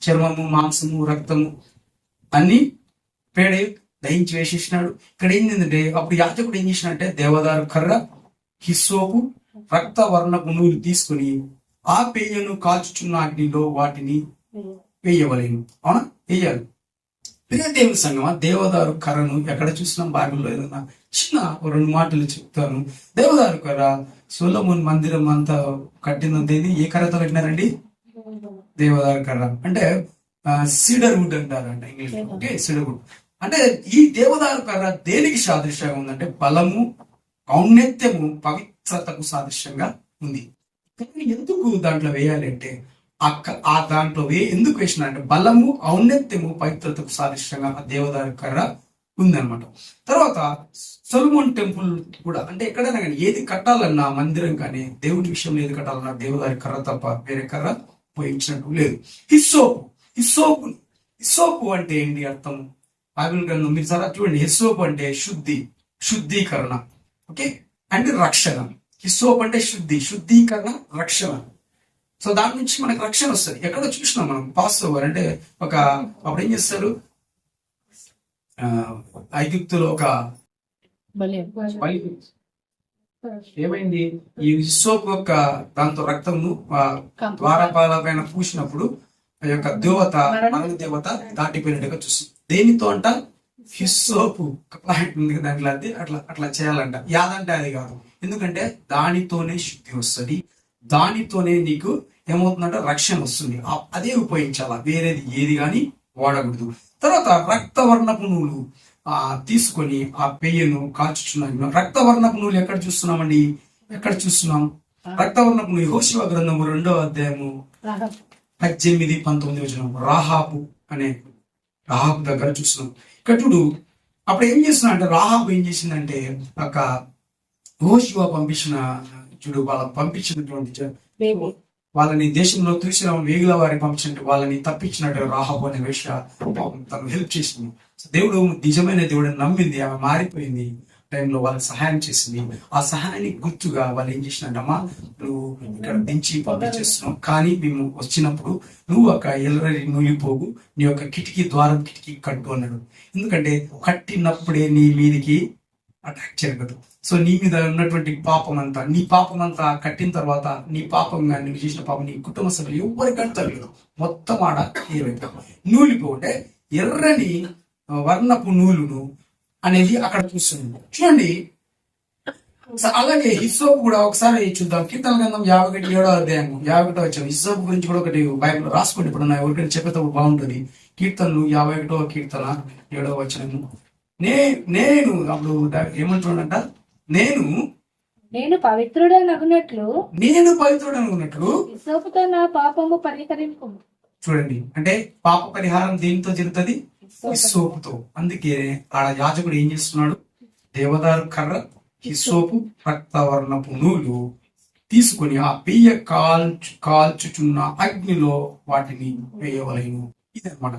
చర్మము, మాంసము, రక్తము అన్ని పేడే దహించి వేసేసినాడు. ఇక్కడ ఏంటంటే అప్పుడు యాజకుడు ఏం చేసినట్టే దేవదారు కర్ర, హిస్సోపు, రక్త వర్ణపు నూలు తీసుకుని ఆ పెయ్యను కాల్చుచున్న అగ్నిలో వాటిని వేయవలేను. అవునా? వేయాలి. దేవుని సంగమా, దేవదారు కర్రను ఎక్కడ చూసినాం బైబిల్లో? ఏదన్నా చిన్న 2 మాటలు చెప్తాను. దేవదారు కర్ర సొలొమోను మందిరం అంతా కట్టినది ఏ కర్రతో కట్టినారండి? దేవదారు కర్ర అంటే సీడర్ వుడ్ అంటారంట ఇంగ్లీష్. ఓకే, సీడర్ వుడ్ అంటే ఈ దేవదారు కర్ర దేనికి సాదృశ్యంగా ఉందంటే బలము, ఔన్నత్యము, పవిత్రతకు సాదృశ్యంగా ఉంది. కానీ ఎందుకు దాంట్లో వేయాలి అంటే ఆ దాంట్లో ఎందుకు వేసిన అంటే బలము, ఔన్నత్యము, పవిత్రతకు సాదృశ్యంగా ఆ దేవదారు కర్ర ఉందన్నమాట. తర్వాత సొలొమోన్ టెంపుల్ కూడా అంటే ఎక్కడైనా కానీ ఏది కట్టాలన్నా మందిరం కానీ దేవుడి విషయంలో ఏది కట్టాలన్నా దేవదారి కర్ర తప్ప వేరే కర్ర ఉపయోగించినట్టు లేదు. హిస్సోపు అంటే ఏంటి అర్థం? బైబిల్ గ్రంథం మీరు సరే చూడండి. హిస్సోపు అంటే శుద్ధీకరణ, ఓకే, అంటే రక్షణ. హిస్సోపు అంటే శుద్ధీకరణ, రక్షణ. సో దాని నుంచి మనకు రక్షణ వస్తుంది. ఎక్కడో చూసినాం మనం. పాస్ ఓవర్ అంటే అప్పుడు ఏం చేస్తారు? ఐగుప్తులో ఒక ఏమైంది? ఈ హిస్సోపు యొక్క దాంతో రక్తము ద్వారపాల పైన పూసినప్పుడు ఆ యొక్క మరణ దేవత దాటిపోయినట్టుగా చూస్తుంది. దేనితో అంట? హిస్సోపు ప్లాంట్ ఉంది దాంట్లో, అది అట్లా చేయాలంట. యాదంటే అది కాదు. ఎందుకంటే దానితోనే శుద్ధి వస్తుంది, దానితోనే నీకు ఏమవుతుందంటే రక్షణ వస్తుంది. అదే ఉపయోగించాలా, వేరేది ఏది కానీ వాడకూడదు. తర్వాత రక్తవర్ణపు నూలు తీసుకొని ఆ పెయ్యను కాల్చుచున్నాను. రక్తవర్ణపు నూలు ఎక్కడ చూస్తున్నామండి? రక్తవర్ణపు నూలు యెహోషువ గ్రంథము 2వ అధ్యాయము 18-19 వచనం. రాహాబు దగ్గర చూస్తున్నాం. ఇక్కడ చూడు, అప్పుడు ఏం చేస్తున్నా అంటే రాహాబు ఏం చేసిందంటే యెహోషువ పంపించినటువంటి వాళ్ళని దేశంలో చూసిన వేగుల వారిని పంపించినట్టు వాళ్ళని తప్పించినట్టు రాహాబు అనే వేశ్య తను హెల్ప్ చేసింది. దేవుడు నిజమైన దేవుడిని నమ్మింది. ఆమె మారిపోయింది. టైంలో వాళ్ళకి సహాయం చేసింది. ఆ సహాయానికి గుర్తుగా వాళ్ళు ఏం చేసినట్టమ్మా, నువ్వు ఇక్కడ దించి పంపించేస్తున్నావు, కానీ మేము వచ్చినప్పుడు నువ్వు ఒక ఎల్లరి నూలిపోగు, నీ యొక్క ద్వారం కిటికీ కట్టు అన్నాడు. ఎందుకంటే కట్టినప్పుడే నీ మీదికి అటాక్ జరగదు. సో నీ మీద ఉన్నటువంటి నీ పాపం అంతా కట్టిన తర్వాత నీ పాపం కానీ నువ్వు చేసిన పాపం నీ కుటుంబ సభ్యులు ఎవరికి అంటలేదు, మొత్తం ఆడ నూలిపో అంటే ఎర్రని వర్ణపు నూలును అనేది అక్కడ చూస్తుంది. చూడండి. అలాగే హిస్సోపు కూడా ఒకసారి చూద్దాం. కీర్తన గ్రంథం 51 అధ్యాయం 51 వచ్చాము. హిస్సోపు గురించి కూడా ఒకటి బైబిల్ రాసుకోండి. ఇప్పుడు నా ఎవరికైనా చెప్పేటప్పుడు బాగుంటుంది. కీర్తనలు 51వ కీర్తన 7వ వచనము. నేను అప్పుడు ఏమంటున్నాడంట, నేను పవిత్రుడనగునట్లు హిస్సోపుతో నా పాపము పరిహరింపు. చూడండి, అంటే పాప పరిహారం దేనితో జరుగుతుంది? హిస్సోపుతో. అందుకే ఆడ యాజకుడు ఏం చేస్తున్నాడు? దేవదారు కర్ర, హిస్సోపు, రక్తవర్ణపు నూలు తీసుకుని ఆ పెయ్య కాల్చుచున్న అగ్నిలో వాటిని వేయవలేను. ఇదనమాట.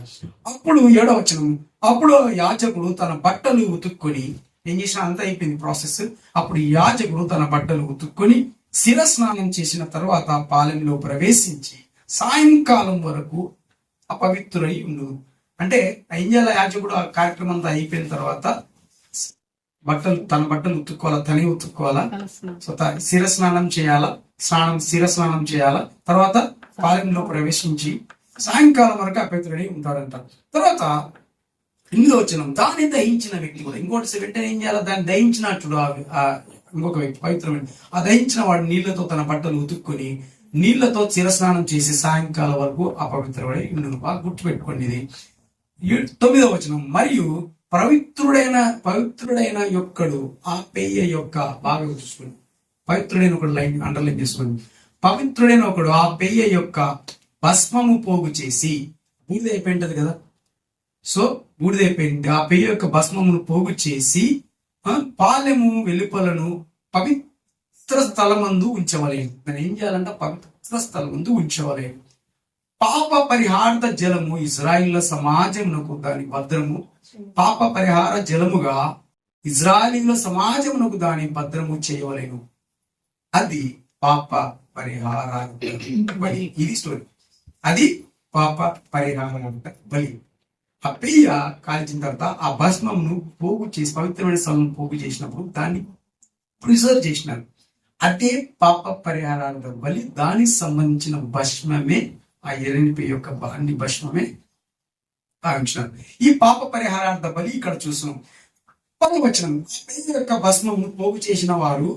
అప్పుడు 7వ వచనం. అప్పుడు యాజకుడు తన బట్టలు ఉతుక్కొని ఏం చేసిన, అంతా అయిపోయింది ప్రాసెస్. అప్పుడు యాజకుడు తన బట్టలు ఉతుక్కొని శిరస్నానం చేసిన తర్వాత పాలెంలో ప్రవేశించి సాయంకాలం వరకు అపవిత్రుడై ఉండు. అంటే ఏం చేయాలి, యాజకుడు ఆ కార్యక్రమం అంతా అయిపోయిన తర్వాత తన బట్టలు ఉతుక్కోవాలా, తని ఉతుక్కోవాలా, సో శిరస్నానం చేయాలా, శిరస్నానం చేయాలా, తర్వాత పాలెంలో ప్రవేశించి సాయంకాలం వరకు అపవిత్రుడై ఉంటాడంట. తర్వాత ఇందులో వచ్చిన దాన్ని దహించిన వ్యక్తి కూడా ఇంకోటి వెంటనే ఏం చేయాలి, దాన్ని దహించినట్లు ఇంకొక వ్యక్తి పవిత్రమైన ఆ దహించిన వాడు నీళ్లతో తన బట్టలు ఉతుక్కొని నీళ్లతో శిరస్నానం చేసి సాయంకాలం వరకు అపవిత్రుడై ఉండును. బాగా గుర్తుపెట్టుకోండి ఇది. 9వ వచనం, మరియు పవిత్రుడైన యొక్కడు ఆ పెయ్య యొక్క, బాగా చూసుకోండి, పవిత్రుడైన ఒకడు లైన్ అండర్లైన్ చేసుకోండి, పవిత్రుడైన ఒకడు ఆ పెయ్య యొక్క భస్మము పోగు చేసి, బూడిద అయిపోయింటది కదా, సో బూడిదైపోయింది, ఆ పెయ్య యొక్క భస్మమును పోగు చేసి పాలెము వెలుపలను పవిత్ర స్థలమందు ఉంచవలేను. దాన్ని ఏం చేయాలంటే పవిత్ర స్థలం ముందు ఉంచవలేను. పాప పరిహార జలము ఇజ్రాయిల్ సమాజమునకు దాని భద్రము, పాప పరిహార జలముగా ఇజ్రాయిల్ సమాజమునకు దాని భద్రము చేయవలేను. అది పాప పరిహార బలి. ఇది స్టోరీ. అది పాప పరిహార బలి. ఆ పెయ్య కాల్చిన తర్వాత ఆ భస్మమును పోగు చేసి పవిత్రమైన స్థలం పోగు చేసినప్పుడు దాన్ని ప్రిజర్వ్ చేసినారు. అదే పాప పరిహారార్థ బలి. దానికి సంబంధించిన భస్మమే ఆ ఎర్రని పెయ్య యొక్క అన్ని భస్మమే భావించినారు. ఈ పాప పరిహారార్థ బలి ఇక్కడ చూస్తున్నాం. 10వ వచనం, పెయ్య యొక్క భస్మమును పోగు చేసిన వారు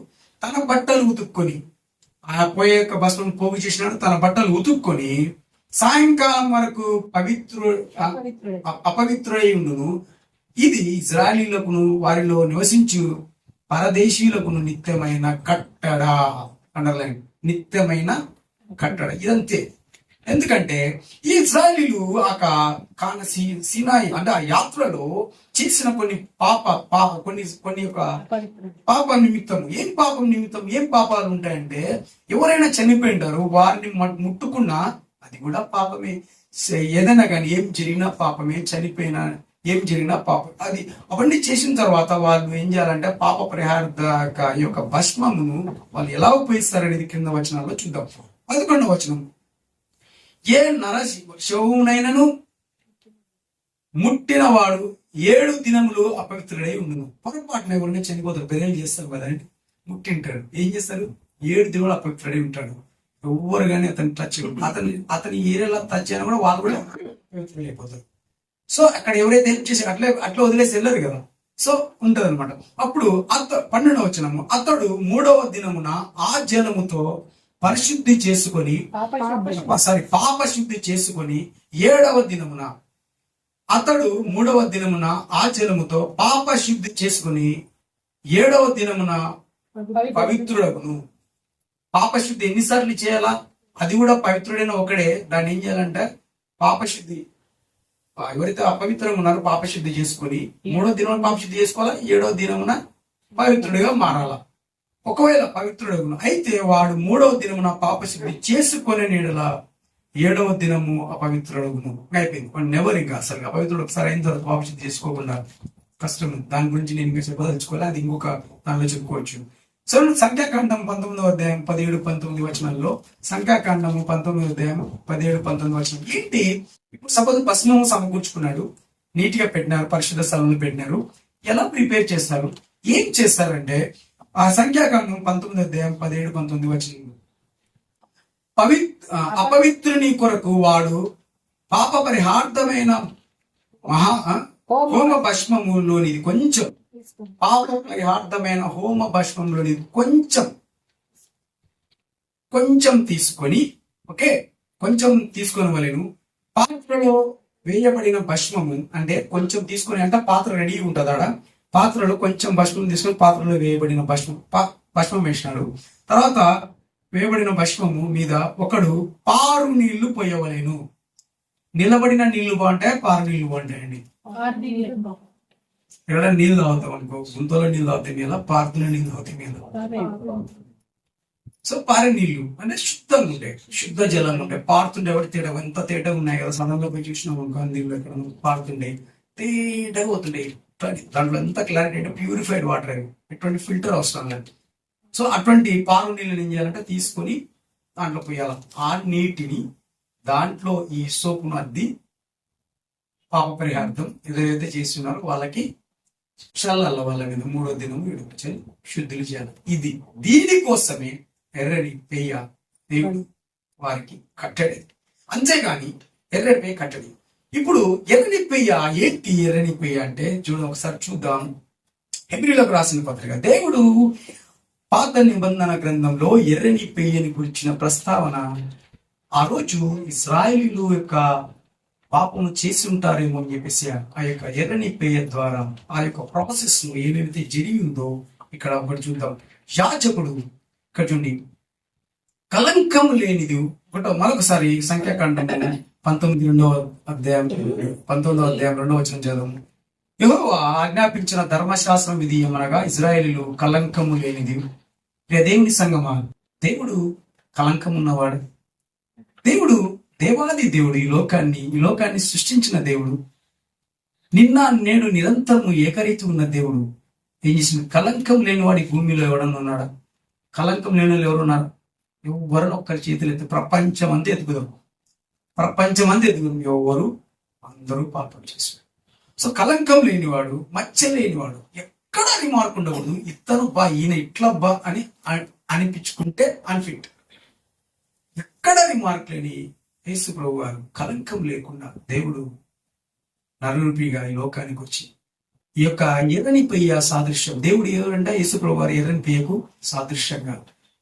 తన బట్టలు ఉతుక్కొని, ఆ పొయ్య యొక్క భస్మం పోగు చేసినాడు, తన బట్టలు ఉతుక్కొని సాయంకాలం వరకు అపవిత్రుడై ఉండును. ఇది ఇజ్రాయలీలకును వారిలో నివసించు పరదేశీయులకును నిత్యమైన కట్టడ. అండర్లైన్, నిత్యమైన కట్టడ. ఇదంతే. ఎందుకంటే ఈ ఇజ్రాయలీలు సినాయి అంటే ఆ యాత్రలో చేసిన కొన్ని కొన్ని యొక్క పాప నిమిత్తం. ఏం పాపం నిమిత్తం, ఏం పాపాలు ఉంటాయంటే, ఎవరైనా చనిపోయింటారు, వారిని ముట్టుకున్నా అది కూడా పాపమే. ఏదైనా కానీ ఏం జరిగినా పాపమే, చనిపోయినా ఏం జరిగినా పాపం. అది అవన్నీ చేసిన తర్వాత వాళ్ళు ఏం చేయాలంటే పాప పరిహార యొక్క భస్మమును వాళ్ళు ఎలా ఉపయోగిస్తారనేది కింద వచనాల్లో చూద్దాం. 11వ వచనం, ఏ నరశవునైనను ముట్టిన వాడు 7 దినములు అపవిత్రుడై ఉండును. పొరపాటున ఎవరిని చనిపోతారు, బెరేలు చేస్తారు కదా అండి, ముట్టింటాడు, ఏం చేస్తారు, 7 దినములు అపవిత్రుడై ఉంటాడు. ఎవ్వరు కానీ అతను టచ్ అతని ఏరియాలో టచ్ అయినా కూడా వాళ్ళు కూడా అయిపోతారు. సో అక్కడ ఎవరైతే హెల్ప్ చేసి అట్లా వదిలేసి వెళ్ళరు కదా, సో ఉంటది అనమాట. అప్పుడు 12వ వచనము, అతడు 3వ దినమున ఆ జలముతో పరిశుద్ధి చేసుకొని పాప శుద్ధి చేసుకొని 7వ దినమున, అతడు 3వ దినమున ఆ జలముతో పాప శుద్ధి చేసుకుని 7వ దినమున పవిత్రుడగును. పాపశుద్ధి ఎన్నిసార్లు చేయాలా, అది కూడా పవిత్రుడైన ఒకడే. దాన్ని ఏం చేయాలంటే పాపశుద్ధి, ఎవరైతే అపవిత్రంగా ఉన్నారో పాపశుద్ధి చేసుకొని 3వ దినమున పాపశుద్ధి చేసుకోవాలా, 7వ దినమున పవిత్రుడిగా మారాలా. ఒకవేళ పవిత్రుడగును అయితే వాడు 3వ దినమున పాపశుద్ధి చేసుకునే నీడల 7వ దినము అపవిత్రుడగును. అయిపోయింది. వాడు నెవర్ ఇంకా అసలు అపవిత్రుడు ఒకసారి అయిన తర్వాత పాపశుద్ధి చేసుకోకుండా కష్టం. దాని గురించి నేను ఇంకా చెప్పదలుచుకోవాలి, అది ఇంకొక దానిలో చెప్పుకోవచ్చు. సో సంఖ్యాకాండం 19వ అధ్యాయం 17-19 వచనాల్లో, సంఖ్యాకాండము 19వ అధ్యాయం 17-19 వచనం ఏంటి, ఇప్పుడు సపోజ్ భస్మము సమకూర్చుకున్నాడు, నీట్ గా పెట్టినారు, పరిశుద్ధ స్థలంలో పెట్టినారు. ఎలా ప్రిపేర్ చేస్తారు, ఏం చేస్తారంటే, ఆ సంఖ్యాకాండం 19వ అధ్యాయం 17-19 వచనం, అపవిత్రుని కొరకు వాడు పాప పరిహార్థమైన హోమ భస్మములోనిది కొంచెం, పాప పరిహార్థమైన హోమ భస్మంలోని కొంచెం తీసుకొని, ఓకే, కొంచెం తీసుకొని వలెను. పాత్రలో వేయబడిన భస్మము అంటే కొంచెం తీసుకొని, అంటే పాత్ర రెడీ ఉంటుంది ఆడ, పాత్రలో కొంచెం భస్మం తీసుకొని పాత్రలో వేయబడిన భస్మం వేసినాడు. తర్వాత వేయబడిన భస్మము మీద ఒకడు పారు నీళ్లు పోయవలేను. నిలబడిన నీళ్లు బాగుంటాయి, పారు నీళ్లు బాగుంటాయండి. ఎక్కడ నీళ్ళు తాగుతాం అనుకో, గుంతలో నీళ్ళు తాగుతాయి నీళ్ళ, పారుతున్న నీళ్ళు తాగుతాయి నీళ్ళ. సో పారే నీళ్లు అంటే శుద్ధంగా ఉంటాయి, శుద్ధ జలంగా ఉంటాయి. పారుతుండే ఎవరు తేడా, ఎంత తేటగా ఉన్నాయి కదా, సనంలో పోయి చూసినాం అనుకో, నీళ్ళు ఎక్కడ పారుతుండే తేటగా పోతుండే. దాంట్లో ఎంత క్లారిటీ అంటే ప్యూరిఫైడ్ వాటర్, అవి ఎటువంటి ఫిల్టర్ అవసరం లేదు. సో అటువంటి పారు నీళ్ళని ఏం చేయాలంటే తీసుకొని దాంట్లో పోయాలి. ఆ నీటిని దాంట్లో ఈ సోపును అద్ది పాప పరిహార్థం ఏదైతే చేస్తున్నారో వాళ్ళకి చల్లాల వాళ్ళ మీద 3వ దినం విడిపించాలి, శుద్ధులు చేయాలి. ఇది దీనికోసమే ఎర్రని పెయ్య దేవుడు వారికి కట్టడి. అంతేగాని ఎర్రని పెయ్య కట్టడి. ఇప్పుడు ఎర్రని పెయ్య ఏంటి? ఎర్రని పెయ్య అంటే ఒకసారి చూద్దాం. హెబ్రీయులకు రాసిన పత్రిక. దేవుడు పాత నిబంధన గ్రంథంలో ఎర్రని పెయ్యని గురించిన ప్రస్తావన ఆ రోజు ఇశ్రాయేలీయుల యొక్క పాపము చేసి ఉంటారేమో అని చెప్పేసి ఆ యొక్క ఎర్రని పెయ్య ద్వారా ఆ యొక్క ప్రాసెస్ ఏమైతే జరిగిందో ఇక్కడ ఒకటి చూద్దాం. యాజకుడు ఇక్కడ చూడండి, కలంకం లేనిది. మరొకసారి సంఖ్యాకాండము 19వ అధ్యాయం 2వ వచనం చదువు. యెహోవా ఆజ్ఞాపించిన ధర్మశాస్త్రం ఇది ఏమనగా ఇశ్రాయేలీయులు కలంకము లేనిది. దేవుని సంగమా, దేవుడు కలంకం ఉన్నవాడు. దేవుడు దేవాది దేవుడు. ఈ లోకాన్ని సృష్టించిన దేవుడు. నిన్న నేడు నిరంతరము ఏకరీతి ఉన్న దేవుడు ఏం చేసిన? కలంకం లేని వాడి భూమిలో ఎవడన్నా ఉన్నాడా? కలంకం లేని వాళ్ళు ఎవరు ఉన్నారు? ఎవరు ఒక్కరి చేతులు ఎత్తి ప్రపంచం అంతా ఎదుగుదాం. ఎవరు? అందరూ పాపం చేశారు. సో కలంకం లేనివాడు, మచ్చ లేనివాడు, ఎక్కడ రిమార్క్ ఉండకూడదు. ఇతను ఈయన ఇట్లా అని అనిపించుకుంటే అన్ఫిట్. ఎక్కడ రిమార్క్ లేని యేసు ప్రభు వారు కలంకం లేకుండా దేవుడు నరరూపిగా ఈ లోకానికి వచ్చి ఈ యొక్క ఎర్రని పెయ్య సాదృశ్యం. దేవుడు ఎవరంటే యేసు ప్రభు వారు ఎర్రని పెయ్యకు సాదృశ్యంగా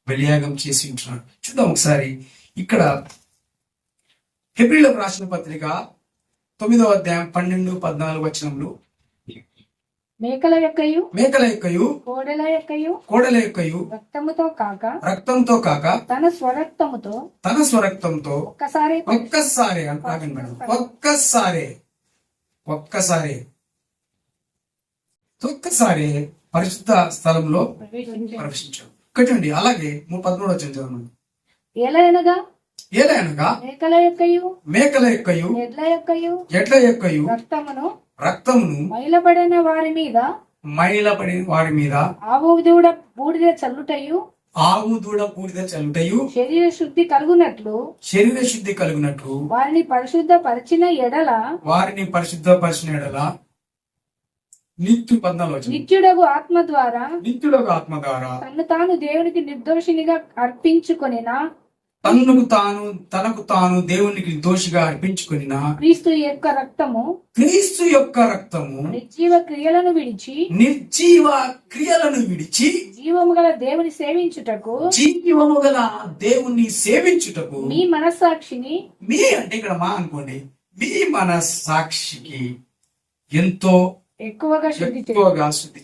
బలియాగం చేసి ఉంటున్నాడు. చూద్దాం ఒకసారి. ఇక్కడ హెబ్రీయులకు రాసిన పత్రిక 9వ అధ్యాయం 12-14 వచనములు. మేకల యొక్కయు కోడెల యొక్కయు రక్తముతో కాక తన స్వరక్తముతో ఒక్కసారి పరిశుద్ధ స్థలంలో ప్రవేశించాడు. చూడండి. అలాగే 13వ వచనం చదవండి. ఏలయనగా మేకల యొక్కయు ఎడ్ల యొక్కయు రక్తమును మైలబడిన వారి మీద ఆవు దూడ బూడిద చల్లుటయు శరీర శుద్ధి కలుగునట్లు వారిని పరిశుద్ధపరిచిన ఎడల నిత్యుడగు ఆత్మ ద్వారా తను తాను దేవునికి నిర్దోషినిగా అర్పించుకొనిన తనకు తాను దేవునికి దోషిగా అర్పించుకొనిన క్రీస్తు యొక్క రక్తము నిర్జీవ క్రియలను విడిచి జీవము గల దేవుని సేవించుటకు మీ మనస్సాక్షిని అంటే ఇక్కడ అనుకోండి, మీ మనస్సాక్షికి ఎంతో ఎక్కువగా శుద్ధి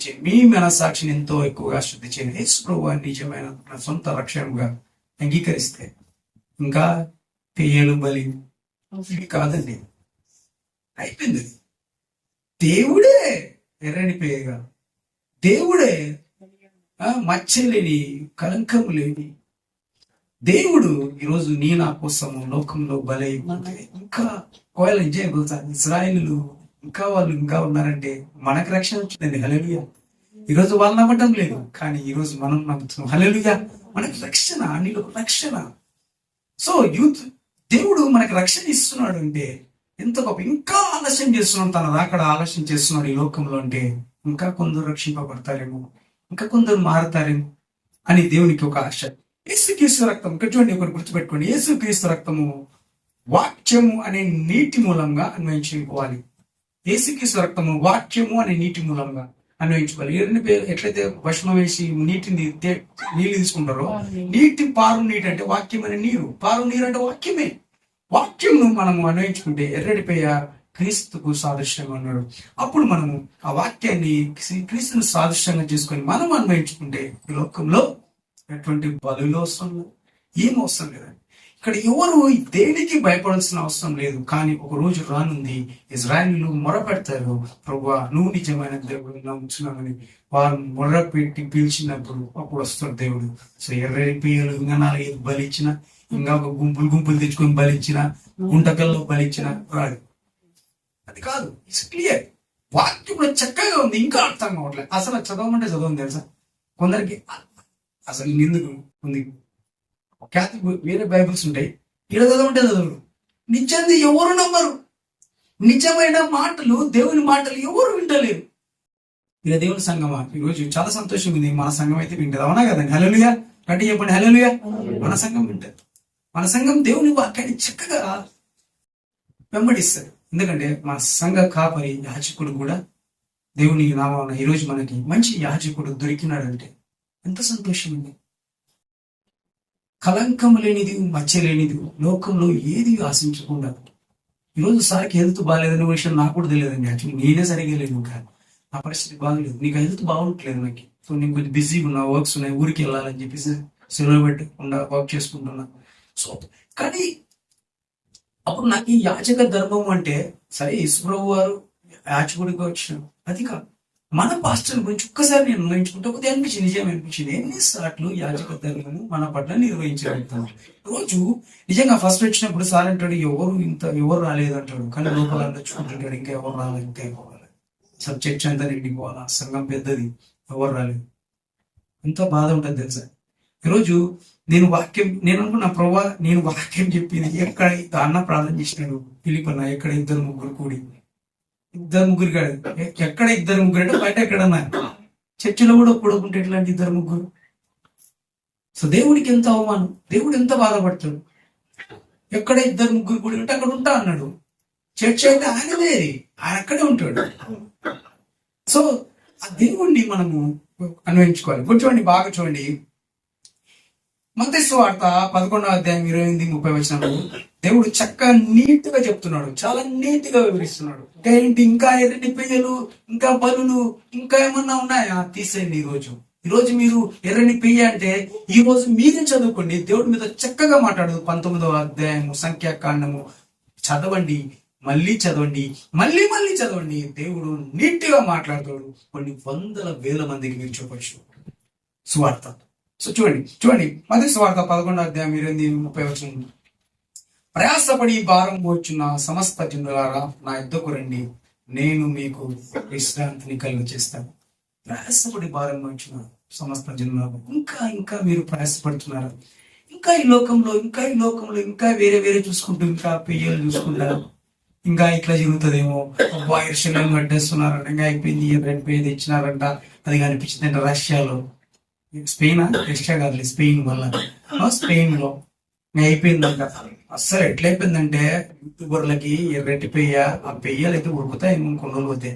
చేయండి. మీ మనస్సాక్షిని ఎంతో ఎక్కువగా శుద్ధి చేయండి. యేసు ప్రభువు నిజమైన సొంత రక్షణగా అంగీకరిస్తే ఇంకా పెయ్యలు బలి కాదండి, అయిపోయింది. దేవుడే ఎర్రని పెయ్యగా, దేవుడే మచ్చలేని కలంకము లేని దేవుడు ఈరోజు నీ నా కోసము లోకంలో బలి ఇంకా ఒకవేళ ఇజ్రాయేలు ఇంకా ఉన్నారంటే మనకు రక్షణ వచ్చిందండి. హల్లెలూయా. ఈరోజు వాళ్ళు నమ్మటం లేదు, కానీ ఈరోజు మనం నమ్ముతున్నాం. హల్లెలూయా. మనకు రక్షణ, నీలో రక్షణ. సో దేవుడు మనకు రక్షణ ఇస్తున్నాడు అంటే ఎంత గొప్ప. ఇంకా ఆలస్యం చేస్తున్నాడు, తన రాకడ ఆలస్యం చేస్తున్నాడు ఈ లోకంలో అంటే ఇంకా కొందరు రక్షింపబడతారేమో, ఇంకా కొందరు మారతారేమో అని దేవునికి ఒక ఆశ. యేసుక్రీస్తు రక్తం ఇక్కడ చూడండి, ఒకటి గుర్తుపెట్టుకోండి. యేసుక్రీస్తు రక్తము వాక్యము అనే నీటి మూలంగా అన్వయించుకోవాలి. యేసుక్రీస్తు రక్తము వాక్యము అనే నీటి మూలంగా అన్వయించుకోవాలి. ఎట్లయితే భస్మం వేసి నీటిని నీళ్ళు తీసుకుంటారో, పారు నీటి అంటే వాక్యం అనే నీరు, పారు నీరు అంటే వాక్యమే. వాక్యంను మనము అన్వయించుకుంటే ఎర్రడి పెయ్య క్రీస్తుకు సాదృశ్యంగా ఉన్నాడు. అప్పుడు మనము ఆ వాక్యాన్ని క్రీస్తును సాదృశ్యంగా చేసుకొని మనం అన్వయించుకుంటే ఈ లోకంలో ఎటువంటి బలులు అవసరం లేదు, ఏం అవసరం లేదండి. ఇక్కడ ఎవరు దేనికి భయపడాల్సిన అవసరం లేదు. కానీ ఒక రోజు రానుంది, ఇజ్రాయేలీయులు మొరపెడతారు, ప్రభువా నువ్వు నిజమైన దేవుడు నమ్ముచున్నామని. వారు మొర్ర పెట్టి పిలిచినప్పుడు అప్పుడు వస్తాడు దేవుడు. సో ఎర్రని పెయ్యలు ఇంకా 4-5 బలిచ్చిన, ఇంకా గుంపులు తెచ్చుకొని బలిచ్చిన, గుంటకల్లో బలిచ్చిన రాడు. అది కాదు, ఇట్స్ క్లియర్. వాక్యం చక్కగా ఉంది, ఇంకా అర్థం కావట్లేదు. అసలు చదవమంటే చదవం తెలుసా కొందరికి. అసలు ఎందుకు ఉంది, వేరే బైబిల్స్ ఉంటాయి, ఇక్కడ చదవమంటే చదవరు. నిజంది ఎవరు నమ్మరు. నిజమైన మాటలు, దేవుని మాటలు ఎవరు వింటలేరు. ఇలా దేవుని సంఘమా, ఈరోజు చాలా సంతోషం ఉంది. మన సంఘం అయితే వింటది, అవునా కదండి? హల్లెలూయా గట్టి చెప్పండి, హల్లెలూయా. మన సంఘం వింటది. మన సంఘం దేవుని వాక్యాన్ని చక్కగా వెంబడిస్తారు. ఎందుకంటే మన సంఘ కాపరి యాజకుడు కూడా దేవుని నామాన ఈరోజు మనకి మంచి యాజకుడు దొరికినాడంటే ఎంత సంతోషం ఉంది. కలంకం లేనిది, మచ్చ లేనిది, లోకంలో ఏది ఆశించకుండా. ఈరోజు సార్కి హెల్త్ బాగాలేదనే విషయం నాకు కూడా తెలియదండి. యాక్చువల్లీ నేనే సరిగా లేను, కానీ నా పరిస్థితి బాగలేదు. నీకు హెల్త్ బాగుంటలేదు నాకు, సో నేను కొంచెం బిజీగా ఉన్నా, వర్క్స్ ఉన్నాయి, ఊరికి వెళ్ళాలని చెప్పేసి సెలవు పెట్టకుండా వర్క్ చేసుకుంటున్నా. సో కానీ అప్పుడు నాకు ఈ యాచక ధర్మం అంటే, సరే యేసుప్రభు వారు యాచకుడిగా వచ్చిన అది కాదు. మన పాస్టర్ గురించి ఒక్కసారి నేను నిర్వహించుకుంటే కొద్దిగా అనిపించింది, నిజం అనిపించింది. ఎన్నిసార్లు యాజక ధర్మము మన పట్ల నిర్వహించగలుగుతాం. రోజు నిజంగా ఫస్ట్ వచ్చినప్పుడు సార్ అంటాడు ఎవరు రాలేదు అంటాడు, కానీ లోపల నచ్చుకుంటుంటాడు ఇంకా ఎవరు రాలేదు, ఇంకా ఎవరు రాలేదు. అసలు చర్చ అంతా నిండిపోవాలా, సంఘం పెద్దది, ఎవరు రాలేదు, ఎంతో బాధ ఉంటుంది తెలుసా. ఈరోజు నేను అనుకున్నా, ప్రభా నేను వాక్యం చెప్పింది ఎక్కడ అన్న ప్రార్థన చేసినాడు పిలిపన్న, ఎక్కడ ఇద్దరు ముగ్గురు కూడి, ఇద్దరు ముగ్గురు కాదు, ఎక్కడ ఇద్దరు ముగ్గురు అంటే బయట ఎక్కడన్నా చర్చిలో కూడా కూడకుంటే ఎట్లాంటి ఇద్దరు ముగ్గురు. సో దేవుడికి ఎంత అవమానం, దేవుడు ఎంత బాధపడతాడు. ఎక్కడ ఇద్దరు ముగ్గురు కూడి ఉంటే అక్కడ ఉంటా అన్నాడు. చర్చ్ అయితే ఆయనదే, ఆయన అక్కడే ఉంటాడు. సో ఆ దేవుణ్ణి మనము అన్వయించుకోవాలి. చూడండి, బాగా చూడండి, మత్తయి సువార్త 11:28-30 దేవుడు చక్కగా నీట్ గా చెప్తున్నాడు, చాలా నీట్ గా వివరిస్తున్నాడు. ఇంకా ఎర్రటి పెయ్యలు, ఇంకా బలులు, ఇంకా ఏమన్నా ఉన్నాయా తీసేయండి. ఈరోజు మీరు ఎర్రని పెయ్య అంటే ఈ రోజు మీరే చదువుకోండి, దేవుడి మీద చక్కగా మాట్లాడు. 19వ సంఖ్యాకాండము చదవండి, మళ్ళీ చదవండి, మళ్ళీ చదవండి. దేవుడు నీట్ గా మాట్లాడతాడు. కొన్ని వందల వేల మందికి మీరు చూపచ్చు సువార్త. సో చూడండి మత్తయి సువార్త 11:28-30. ప్రయాసపడి భారం మోచున్న సమస్త జనులారా నా యుద్ధకు రండి, నేను మీకు విశ్రాంతిని కలుగ చేస్తాను. ప్రయాసపడి భారం మోచున్న సమస్త జనులారా, ఇంకా మీరు ప్రయాసపడుతున్నారు. ఇంకా ఈ లోకంలో ఇంకా వేరే చూసుకుంటూ, ఇంకా పెయ్యలు చూసుకుంటారు. ఇంకా ఇట్లా జరుగుతుందేమో, అబ్బా ఎర్షలేము కట్టేస్తున్నారంట, ఇంకా అయిపోయింది, రెడ్ ఇచ్చినారంట, అది కనిపించిందంట రష్యాలో. రష్యా కాదు, స్పెయిన్ లో అయిపోయిందంట. అస్సలు ఎట్లయిపోయిందంటే యూట్యూబర్లకి ఎర్రటి పెయ్య, ఆ పెయ్యలు అయితే ఉడుకుతాయి కొన్ని రోజులు పోతే.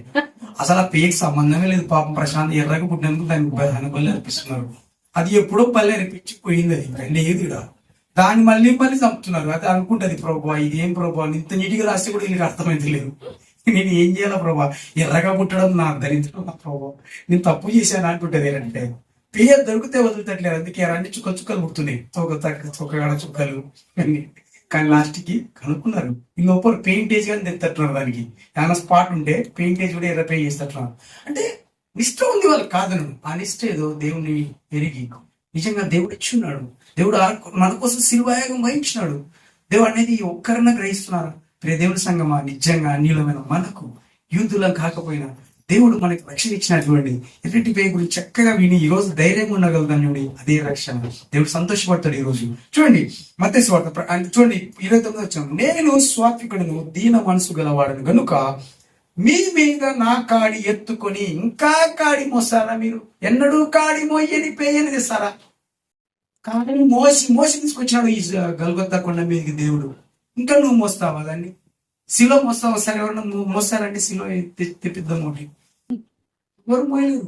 అసలు ఆ పెయ్యకి సంబంధమే లేదు. పాపం ప్రశాంత్ ఎర్రగా పుట్టినందుకు దానికి బల్లి అనిపిస్తున్నారు. అది ఎప్పుడో పల్లె అనిపించి పోయింది, అది లేదు ఇక్కడ. దాన్ని మళ్ళీ చంపుతున్నారు. అది అనుకుంటది, ప్రభా ఇదేం ప్రభా, ఇంత నీటిగా రాస్తే కూడా వీళ్ళకి అర్థమైతే లేదు. నేను ఏం చేయాలా ప్రభా, ఎర్రగా పుట్టడం నా దరిద్రం ప్రభా, నేను తప్పు చేశాను అనుకుంటది. అంటే పెయ్య దొరికితే వదులుతట్లేదు, అందుకే అన్ని చుక్కలు పుడుతున్నాయి, తోకగాడ చుక్కలు అన్ని. కానీ లాస్ట్ కి కనుక్కున్నారు, ఈ లోపల పెయింటేజ్ కానీ తెస్తున్నారు. దానికి ఏమైనా స్పాట్ ఉంటే పెయింటేజ్ కూడా ఎర్ర పెయింట్ చేస్తున్నారు. అంటే నిష్ట ఉంది వాళ్ళకి, కాదను. ఆ నిష్ట ఏదో దేవుణ్ణి పెరిగి నిజంగా దేవుడు ఇచ్చున్నాడు. దేవుడు మన కోసం శిలువయాగం వహించినాడు. దేవుడు అనేది ఒక్కరన్నా గ్రహిస్తున్నారు. ప్రియ దేవుని సంగమా, నిజంగా అన్యులమైన మనకు, యూదులం కాకపోయినా దేవుడు మనకి రక్షణ ఇచ్చినటువంటి ఎర్రటి పేయ గురించి చక్కగా విని ఈ రోజు ధైర్యంగా ఉండగలుగుతాను. చూడండి, అదే రక్షణ. దేవుడు సంతోషపడతాడు. ఈ రోజు చూడండి మత్తయి సువార్త చూడండి 29 నేను స్వాత్వికుడును, దీన మనసు గలవాడను గనుక మీ మీద నా కాడి ఎత్తుకొని ఇంకా కాడి మోస్తారా? మీరు ఎన్నడూ కాడి మోయని పేయని తెస్తారా? కాడిని మోసి తీసుకొచ్చినాడు ఈ గల్గొత్తా కొండ మీదకి దేవుడు. ఇంకా నువ్వు మోస్తావా దాన్ని? శిలో మోస్తావా? సరే, ఎవరన్నా మోస్తారంటే శిలో తెప్పిద్దాం. ఒకటి ఎవరు మోయలేరు.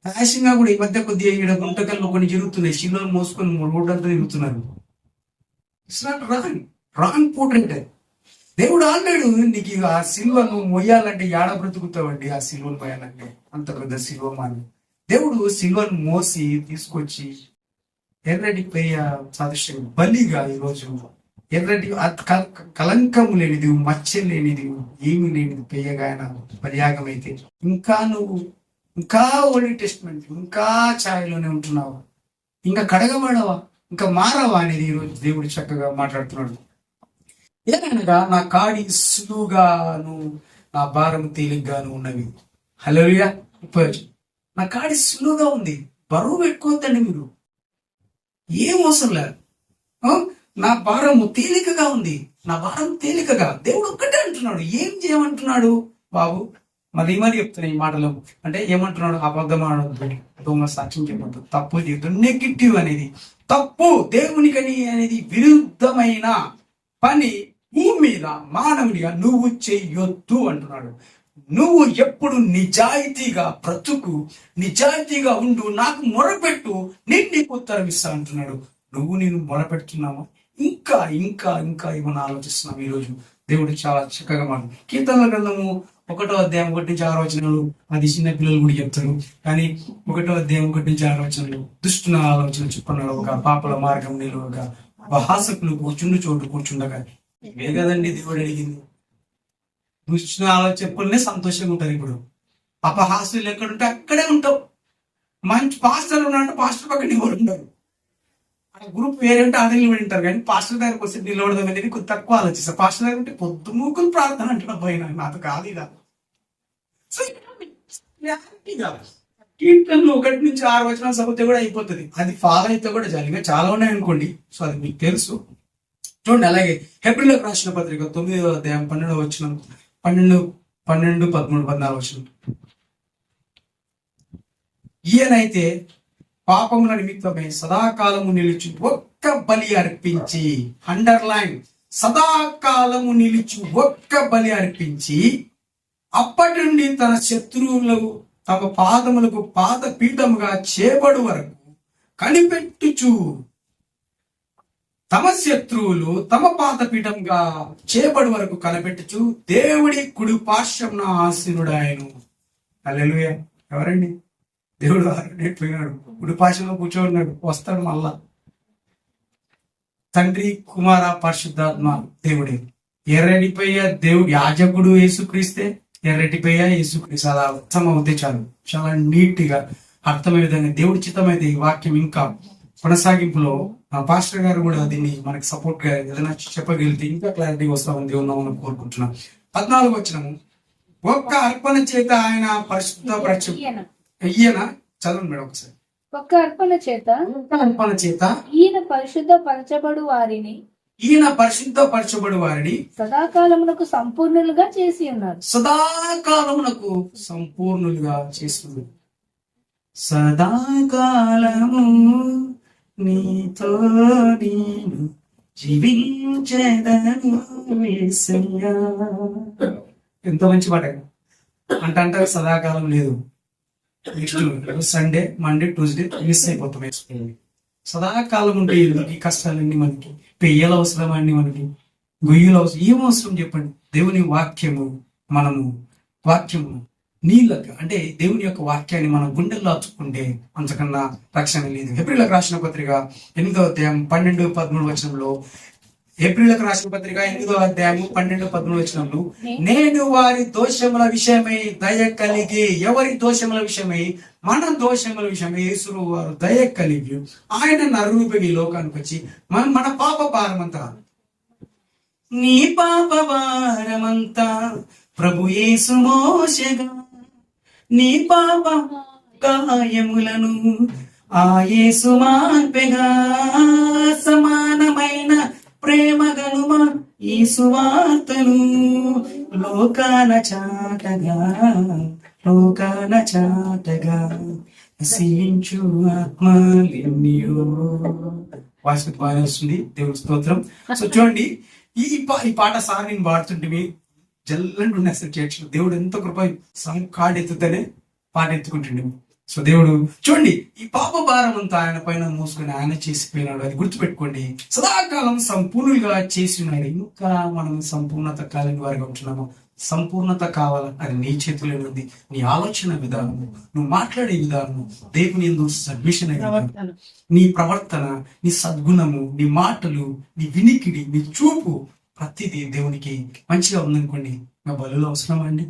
ఆశంగా కూడా ఈ మధ్య కొద్దిగా ఇక్కడ గుంటకల్లో కొన్ని జరుగుతున్నాయి, శిలో మోసుకొని రోడ్డంతా తిరుగుతున్నారు. It's not wrong portrait. దేవుడు ఆల్రెడీ నీకు ఆ సిల్వ నువ్వు మొయ్యాలంటే ఏడ బ్రతుకుతావండి? ఆ సిల్వను మోయాలంటే అంత పెద్ద సిల్వ మాని దేవుడు సిల్వను మోసి తీసుకొచ్చి ఎర్రటి పేయ సాదృశ్యం బలిగా ఈరోజు ఎర్రటి కలంకము లేనిది, మచ్చ లేనిది, ఏమి లేనిది పేయగా ఆయన బలియాగం అయితే ఇంకా ఓల్డ్ టెస్ట్మెంట్, ఇంకా ఛాయలోనే ఉంటున్నావా? ఇంకా కడగబడవా? ఇంకా మారవా అనేది ఈరోజు దేవుడు చక్కగా మాట్లాడుతున్నాడు. ఏదనగా నా కాడి సులువుగాను నా భారం తేలిగ్గాను ఉన్నవి. హల్లెలూయా. నా కాడి సులువుగా ఉంది, బరువు పెట్టుకోవద్దండి. మీరు ఏం అవసరం లేదు. నా భారము తేలికగా ఉంది, నా భారం తేలికగా. దేవుడు ఒక్కటే అంటున్నాడు. ఏం చేయమంటున్నాడు బాబు? మరి చెప్తున్నాయి ఈ మాటలు. అంటే ఏమంటున్నాడు? అబద్ధం ఆడొద్దు, దొంగ సాక్ష్యం చెప్పొద్దు, తప్పు చేయొద్దు. నెగిటివ్ అనేది తప్పు, దేవునికని అనేది విరుద్ధమైన పని భూమి మీద మానవునిగా నువ్వు చెయ్యొద్దు అంటున్నాడు. నువ్వు ఎప్పుడు నిజాయితీగా బ్రతుకు, నిజాయితీగా ఉండు, నాకు మొరపెట్టు, నేను నీకు ఉత్తరం ఇస్తా అంటున్నాడు. నువ్వు నేను మొరపెడుతున్నావా? ఇంకా ఇంకా ఇంకా ఏమన్నా ఆలోచిస్తున్నాం ఈరోజు. దేవుడు చాలా చక్కగా మాట. కీర్తనల గ్రంథము 1వ అధ్యాయం 1 నుంచి 6 వచనాలు, అది చిన్న పిల్లలు కూడా చెప్తారు. కానీ 1వ అధ్యాయం 1 నుంచి 6 వచనాలు, దుష్టుల ఆలోచన చెప్పుకున్నాడు, ఒక పాపల మార్గం నిలువగా, ఉపహాసకులు కూర్చుండు చోటు కూర్చుండగా. ఇవే కదండి దేవుడు అడిగింది. దుష్టుల ఆలోచన చెప్పులనే సంతోషంగా ఉంటారు. ఇప్పుడు అపహాసులు ఎక్కడుంటే అక్కడే ఉంటావు. మంచి పాస్టర్ ఉన్నాడు, పాస్టర్ పక్కన ఎవరు ఉండరు. గ్రూప్ వేరే ఉంటే ఆడ నిలబడి ఉంటారు. కానీ పాస్టర్ దగ్గరకు వస్తే నిలబడదాం అనేది కొంచెం తక్కువ ఆలోచిస్తారు. పాస్టర్ దగ్గర ఉంటే పొద్దు మూకులు ప్రార్థన అంటున్నా పోయినా నాతో కాదు ఇలా. సో కీర్తనలు 1 నుంచి 6 వచనాలు చదివితే కూడా అయిపోతుంది. అది ఫాలో అయితే కూడా జాలిగా చాలా ఉన్నాయి అనుకోండి. సో అది మీకు తెలుసు. చూడండి, అలాగే హెబ్రీయులకు రాసిన పత్రిక 9వ అధ్యాయం 12వ వచనం, 12, 13, 14 వచనం. ఈయనైతే పాపముల నిమిత్తమే సదాకాలము నిలిచి ఒక్క బలి అర్పించి, అండర్లైన్, సదాకాలము నిలిచి ఒక్క బలి అర్పించి, అప్పటి నుండి తన శత్రువులకు తమ పాదములకు పాద పీఠముగా చేపడు వరకు కనిపెట్టుచు, తమ శత్రువులు తమ పాద పీఠంగా చేపడు వరకు కనిపెట్టుచు దేవుడి కుడి పార్శ్వమున ఆసీనుడాయను. హల్లెలూయా. ఎవరండి? దేవుడు పోయినాడు, కుడి పార్శ్వంలో కూర్చోన్నాడు, వస్తాడు మళ్ళా. తండ్రి, కుమార, పరిశుద్ధాత్మ దేవుడే. ఎర్రటిపయ్య దేవుడు, యాజకుడు యేసుక్రీస్తే, ఎర్రటిపయ్య యేసుక్రీస్తు. అలా అర్థమవుతే చాలు, చాలా నీట్ గా అర్థమయ్యే విధంగా దేవుడి చిత్తమైతే ఈ వాక్యం ఇంకా కొనసాగింపులో పాస్టర్ గారు కూడా దీన్ని మనకి సపోర్ట్ గా ఏదైనా చెప్పగలిగితే ఇంకా క్లారిటీ వస్తామని దేవుని కోరుకుంటున్నాం. 14వ వచనము, ఒక్క అర్పణ చేత ఆయన పరిశుద్ధ ఈయన చదవండి మేడం ఒకసారి. ఒక్క అర్పణ చేత ఈయన పరిశుద్ధపరచబడు వారిని సదాకాలమునకు సంపూర్ణులుగా చేసి ఉన్నారు. సదాకాలమునకు సంపూర్ణులుగా చేస్తుంది. సదాకాలము నీతో నేను జీవించేదను యేసయ్యా. ఎంత మంచి పాట అంటే సదాకాలం లేదు. Next Sunday, Monday, Tuesday miss అయిపోతాం. సదాకాలం ఉంటే ఈ కష్టాలన్నీ మనకి, పెయ్యలు అవసరం అండి, మనకి గొయ్యలు అవసరం. ఏం అవసరం చెప్పండి? దేవుని వాక్యము, వాక్యము నీళ్ళకి, అంటే దేవుని యొక్క వాక్యాన్ని మనం గుండెల్లో అచ్చుకుంటే అంతకన్నా రక్షణ లేదు. హెబ్రీయులకు రాసిన పత్రిక 8వ అధ్యాయం 12, 13 వచనంలో, హెబ్రీయులకు రాసిన పత్రిక 8వ అధ్యాయం 12, 13 వచనంలో, నేను వారి దోషముల విషయమై దయ కలిగి, ఎవరి దోషముల విషయమై? మన దోషముల విషయమై యేసు వారు దయ కలిగి ఆయన నరుపై లోకానికి వచ్చి మన పాప భారమంతా, నీ పాప భారమంతా ప్రభు యేసు మోసెగా, నీ పాప గాయములను ఆ యేసు మాన్పెగా, సమానమైన ప్రేమ గనుమా ఈ సువార్తను లోకాన చాటగా నశించు ఆత్మలెన్నియో. వాయిస్ బాగా వస్తుంది, దేవుడి స్తోత్రం. సో చూడండి, ఈ పాట సార్ నేను పాడుతుంటే జల్లండి ఉండే అసలు చర్చ్. దేవుడు ఎంత కృప, కాడు ఎత్తుతేనే పాట ఎత్తుకుంటుండే. సో దేవుడు చూడండి, ఈ పాప భారం అంతా ఆయన పైన మోసుకొని ఆయన చేసిపోయినాడు. అది గుర్తుపెట్టుకోండి. సదాకాలం సంపూర్ణులుగా చేసి ఉన్నాడు. ఇంకా మనం సంపూర్ణత కాలేని వారిగా ఉంటున్నాము. సంపూర్ణత కావాలా, అది నీ చేతిలో ఉంది. నీ ఆలోచన విధానము, నువ్వు మాట్లాడే విధానము, దేవుని యందు సబ్మిషన్ అయ్యే విధానం, నీ ప్రవర్తన, నీ సద్గుణము, నీ మాటలు, నీ వినికిడి, నీ చూపు, ప్రతిదీ దేవునికి మంచిగా ఉందనుకోండి. నా బలులో అవసరం అండి.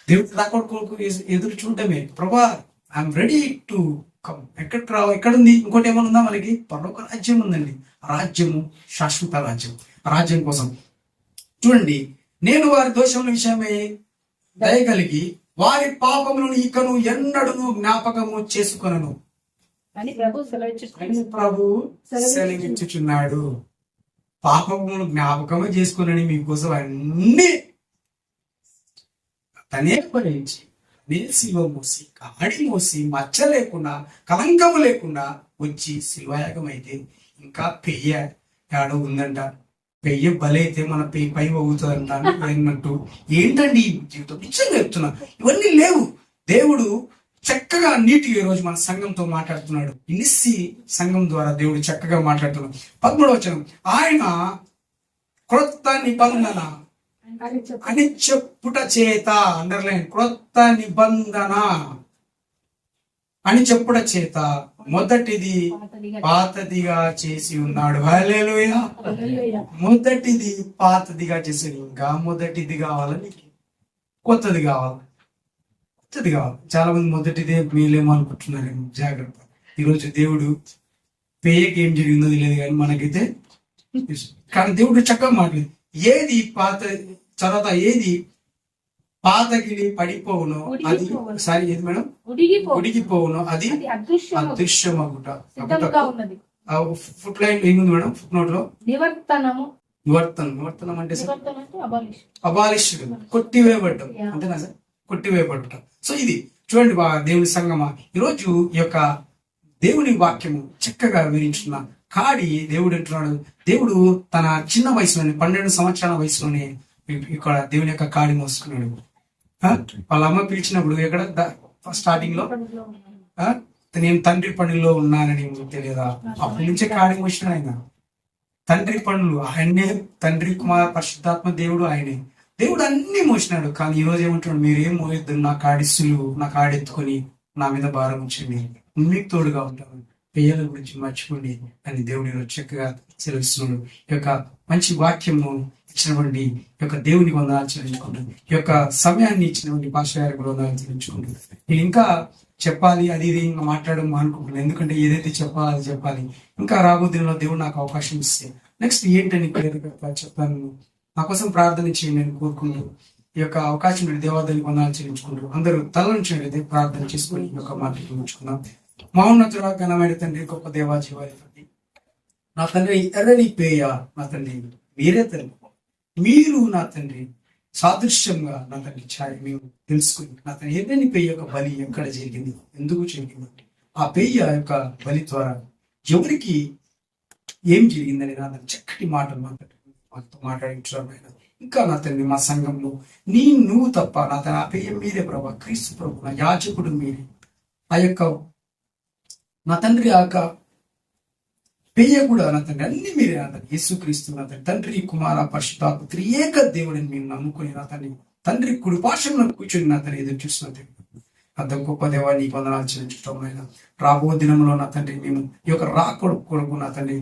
దేవుడి రాకొడుకు ఎదురు చూడటమే. ప్రభా, ఐఎమ్ రెడీ టు కమ్. ఎక్కడుంది? ఇంకోటి ఏమైనా ఉందా మనకి? పరలోక రాజ్యం ఉందండి. రాజ్యము శాశ్వత రాజ్యం. రాజ్యం కోసం చూడండి, నేను వారి దోషముల విషయమై దయ కలిగి వారి పాపములను ఇకను ఎన్నడూ జ్ఞాపకము చేసుకొనను అని ప్రభు సెలవిచ్చుచున్నాడు. పాపములు జ్ఞాపకమే చేసుకోనని మీకోసం అన్ని తనే భరించి నే శిలువ మోసి కాడి మోసి మచ్చ లేకుండా కలంకము లేకుండా వచ్చి శిల్వయాగం అయితే ఇంకా పెయ్య ఏడో ఉందంట. పెయ్య బలైతే మన పై అవుతుందంట అన్నట్టు. ఏంటండి ఈ జీవితం? నిజంగా చెప్తున్నా, ఇవన్నీ లేవు. దేవుడు చక్కగా నీటిగా ఈ రోజు మన సంఘంతో మాట్లాడుతున్నాడు. నిస్సి సంఘం ద్వారా దేవుడు చక్కగా మాట్లాడుతున్నాడు. 13వ వచనం, ఆయన క్రొత్త నిబంధన అని చెప్పుట చేత, అండర్లైన్, క్రొత్త నిబంధన అని చెప్పుట చేత మొదటిది పాతదిగా చేసి ఉన్నాడు. హల్లెలూయా. మొదటిది పాతదిగా చేసి, ఇంకా మొదటిది కావాలని కొత్తది కావాలి, కొత్తది కావాలి. చాలా మంది మొదటిదే మీలేమో అనుకుంటున్నారు. జాగ్రత్త. ఈరోజు దేవుడు పేయకి ఏం జరిగిందో తెలియదు కానీ మనకైతే తెలుసు. కానీ దేవుడు చక్కగా మాట్లాడు, ఏది పాత తర్వాత ఏది పాతగిలి పడిపోవును అది సారీ ఏది మేడం ఉడిగిపోవును అది అదృశ్యమగుట. ఫుట్ లైన్ ఏముంది మేడం? ఫుట్ నోట్ లో నివర్తనం అంటే అబాలిష్, కొట్టివేయబడ్డం అంతేనా సార్? కొట్టివేయబడ్డం. సో ఇది చూడండి దేవుని సంగమా, ఈరోజు ఈ యొక్క దేవుని వాక్యము చక్కగా వివరించిన కాడి దేవుడు అంటున్నాడు. దేవుడు తన చిన్న వయసులోనే 12 సంవత్సరాల వయసులోనే ఇక్కడ దేవుని యొక్క కాడి మోసుకున్నాడు. వాళ్ళ అమ్మ పిలిచినప్పుడు ఎక్కడ స్టార్టింగ్ లో నేను తండ్రి పనుల్లో ఉన్నానని తెలియదా? అప్పటి నుంచే కాడి మోసినాడు ఆయన. తండ్రి పనులు ఆయనే, తండ్రి కుమార పరిశుద్ధాత్మ దేవుడు ఆయనే. దేవుడు అన్ని మోసినాడు. కానీ ఈ రోజు ఏమంటున్నాడు, మీరేం మోయొద్దు, నా కాడిస్తులు నా కాడెత్తుకొని నా మీద భారం ఉంచండి, మీకు తోడుగా ఉంటాను, పెయ్యల గురించి మర్చిపోండి అని దేవుడు ఈరోజు చక్కగా సెలవిస్తున్నాడు. ఈ యొక్క మంచి వాక్యము ఇచ్చినటువంటి ఈ యొక్క దేవుని వందనాలు చెల్లించుకుంటాను. ఈ యొక్క సమయాన్ని ఇచ్చినటువంటి భాష గారికి వందనాలు చెల్లించుకుంటాను. నేను ఇంకా చెప్పాలి అది ఇది ఇంకా మాట్లాడడం అనుకుంటున్నాను. ఎందుకంటే ఏదైతే చెప్పాలో అది చెప్పాలి. ఇంకా రాబో దినంలో దేవుడు నాకు అవకాశం ఇస్తే నెక్స్ట్ ఏంటని చెప్తాను. నా కోసం ప్రార్థన చేయండి నేను కోరుకుంటూ ఈ యొక్క అవకాశం దేవాదానికి వందనాలు చెల్లించుకుంటూ అందరూ తల నుంచి ప్రార్థన చేసుకుని ఈ యొక్క మాటలు ఉంచుకుందాం. మహోన్నతుడా ఘనమైన తండ్రి, గొప్ప దేవాజీవారి నా తండ్రి, ఎర్రని పేయ నా తండ్రి, మీరే తండ్రి, మీరు నా తండ్రి సాదృశ్యంగా నా తండ్రి ఛాయ మేము తెలుసుకుని నా తండ్రి ఎర్రని పేయ యొక్క బలి ఎక్కడ జరిగింది, ఎందుకు జరిగింది, ఆ పేయ యొక్క బలి ద్వారా ఎవరికి ఏం జరిగిందని నా తండ్రి చక్కటి మాటలు మాతో మాట్లాడించారు. ఇంకా నా తండ్రి మా సంఘంలో నువ్వు తప్ప నా తండ్రి ఆ పేయ మీరే ప్రభా, క్రీస్తు ప్రభు నా యాజకుడు మీరే, ఆ యొక్క నా తండ్రి ఆ యొక్క పేయ కూడా నా తండ్రి అన్ని మీరే నా తండ్రి, యేసుక్రీస్తు నా తండ్రి, తండ్రి కుమార పరిశుద్ధాత్మ త్రియేక దేవుడిని మేము నమ్ముకుని నా తండ్రి కుడి పార్శ్వంలో కూర్చొని నా తండ్రి ఎదురు చూస్తున్నా అంత గొప్ప దేవా నీకు వందనాలు చెల్లించడం. రాబో దినంలో నా తండ్రి మేము ఈ యొక్క కొడుకు నా తండ్రి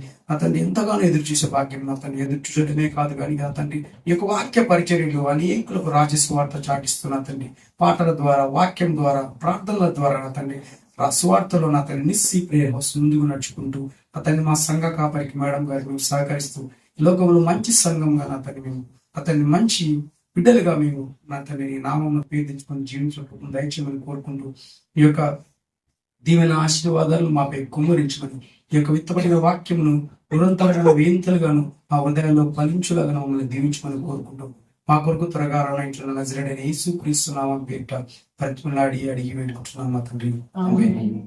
ఎంతగానో ఎదురు చూసే భాగ్యం నా తండ్రి ఎదురు చూసడమే కాదు కానీ నా తండ్రి ఈ యొక్క వాక్య పరిచర్యలు అనేకులకు రాజస్వార్త చాటిస్తున్నా తండ్రి, పాటల ద్వారా, వాక్యం ద్వారా, ప్రార్థనల ద్వారా నా తండ్రి సువార్తలో నా తండ్రి నిస్సి ప్రేమ ముందుకు నడుచుకుంటూ నా తండ్రి మా సంఘ కాపరికి మేడం గారికి మేము సహకరిస్తూ ఈ లోకంలో మంచి సంఘంగా నా తండ్రి మేము అతన్ని మంచి బిడ్డలుగా మేము నా తండ్రి నామం పేదించుకొని జీవించడం దయచేయమని కోరుకుంటూ ఈ యొక్క దీవెన ఆశీర్వాదాలు మాపై కుమ్మరించమని, ఈ యొక్క విత్తబడిన వాక్యమును నిరంతరంగా వేయింతలుగాను మా హృదయాల్లో ఫలించులాగా మమ్మల్ని దీవించమని కోరుకుంటూ మా కొరకు త్వరగా రాణించిన నజరేయుడైన యేసుక్రీస్తు నామం పేరిట ప్రతిమలాడి అడిగి వేడుకుంటున్నాం మా తండ్రి. ఆమేన్.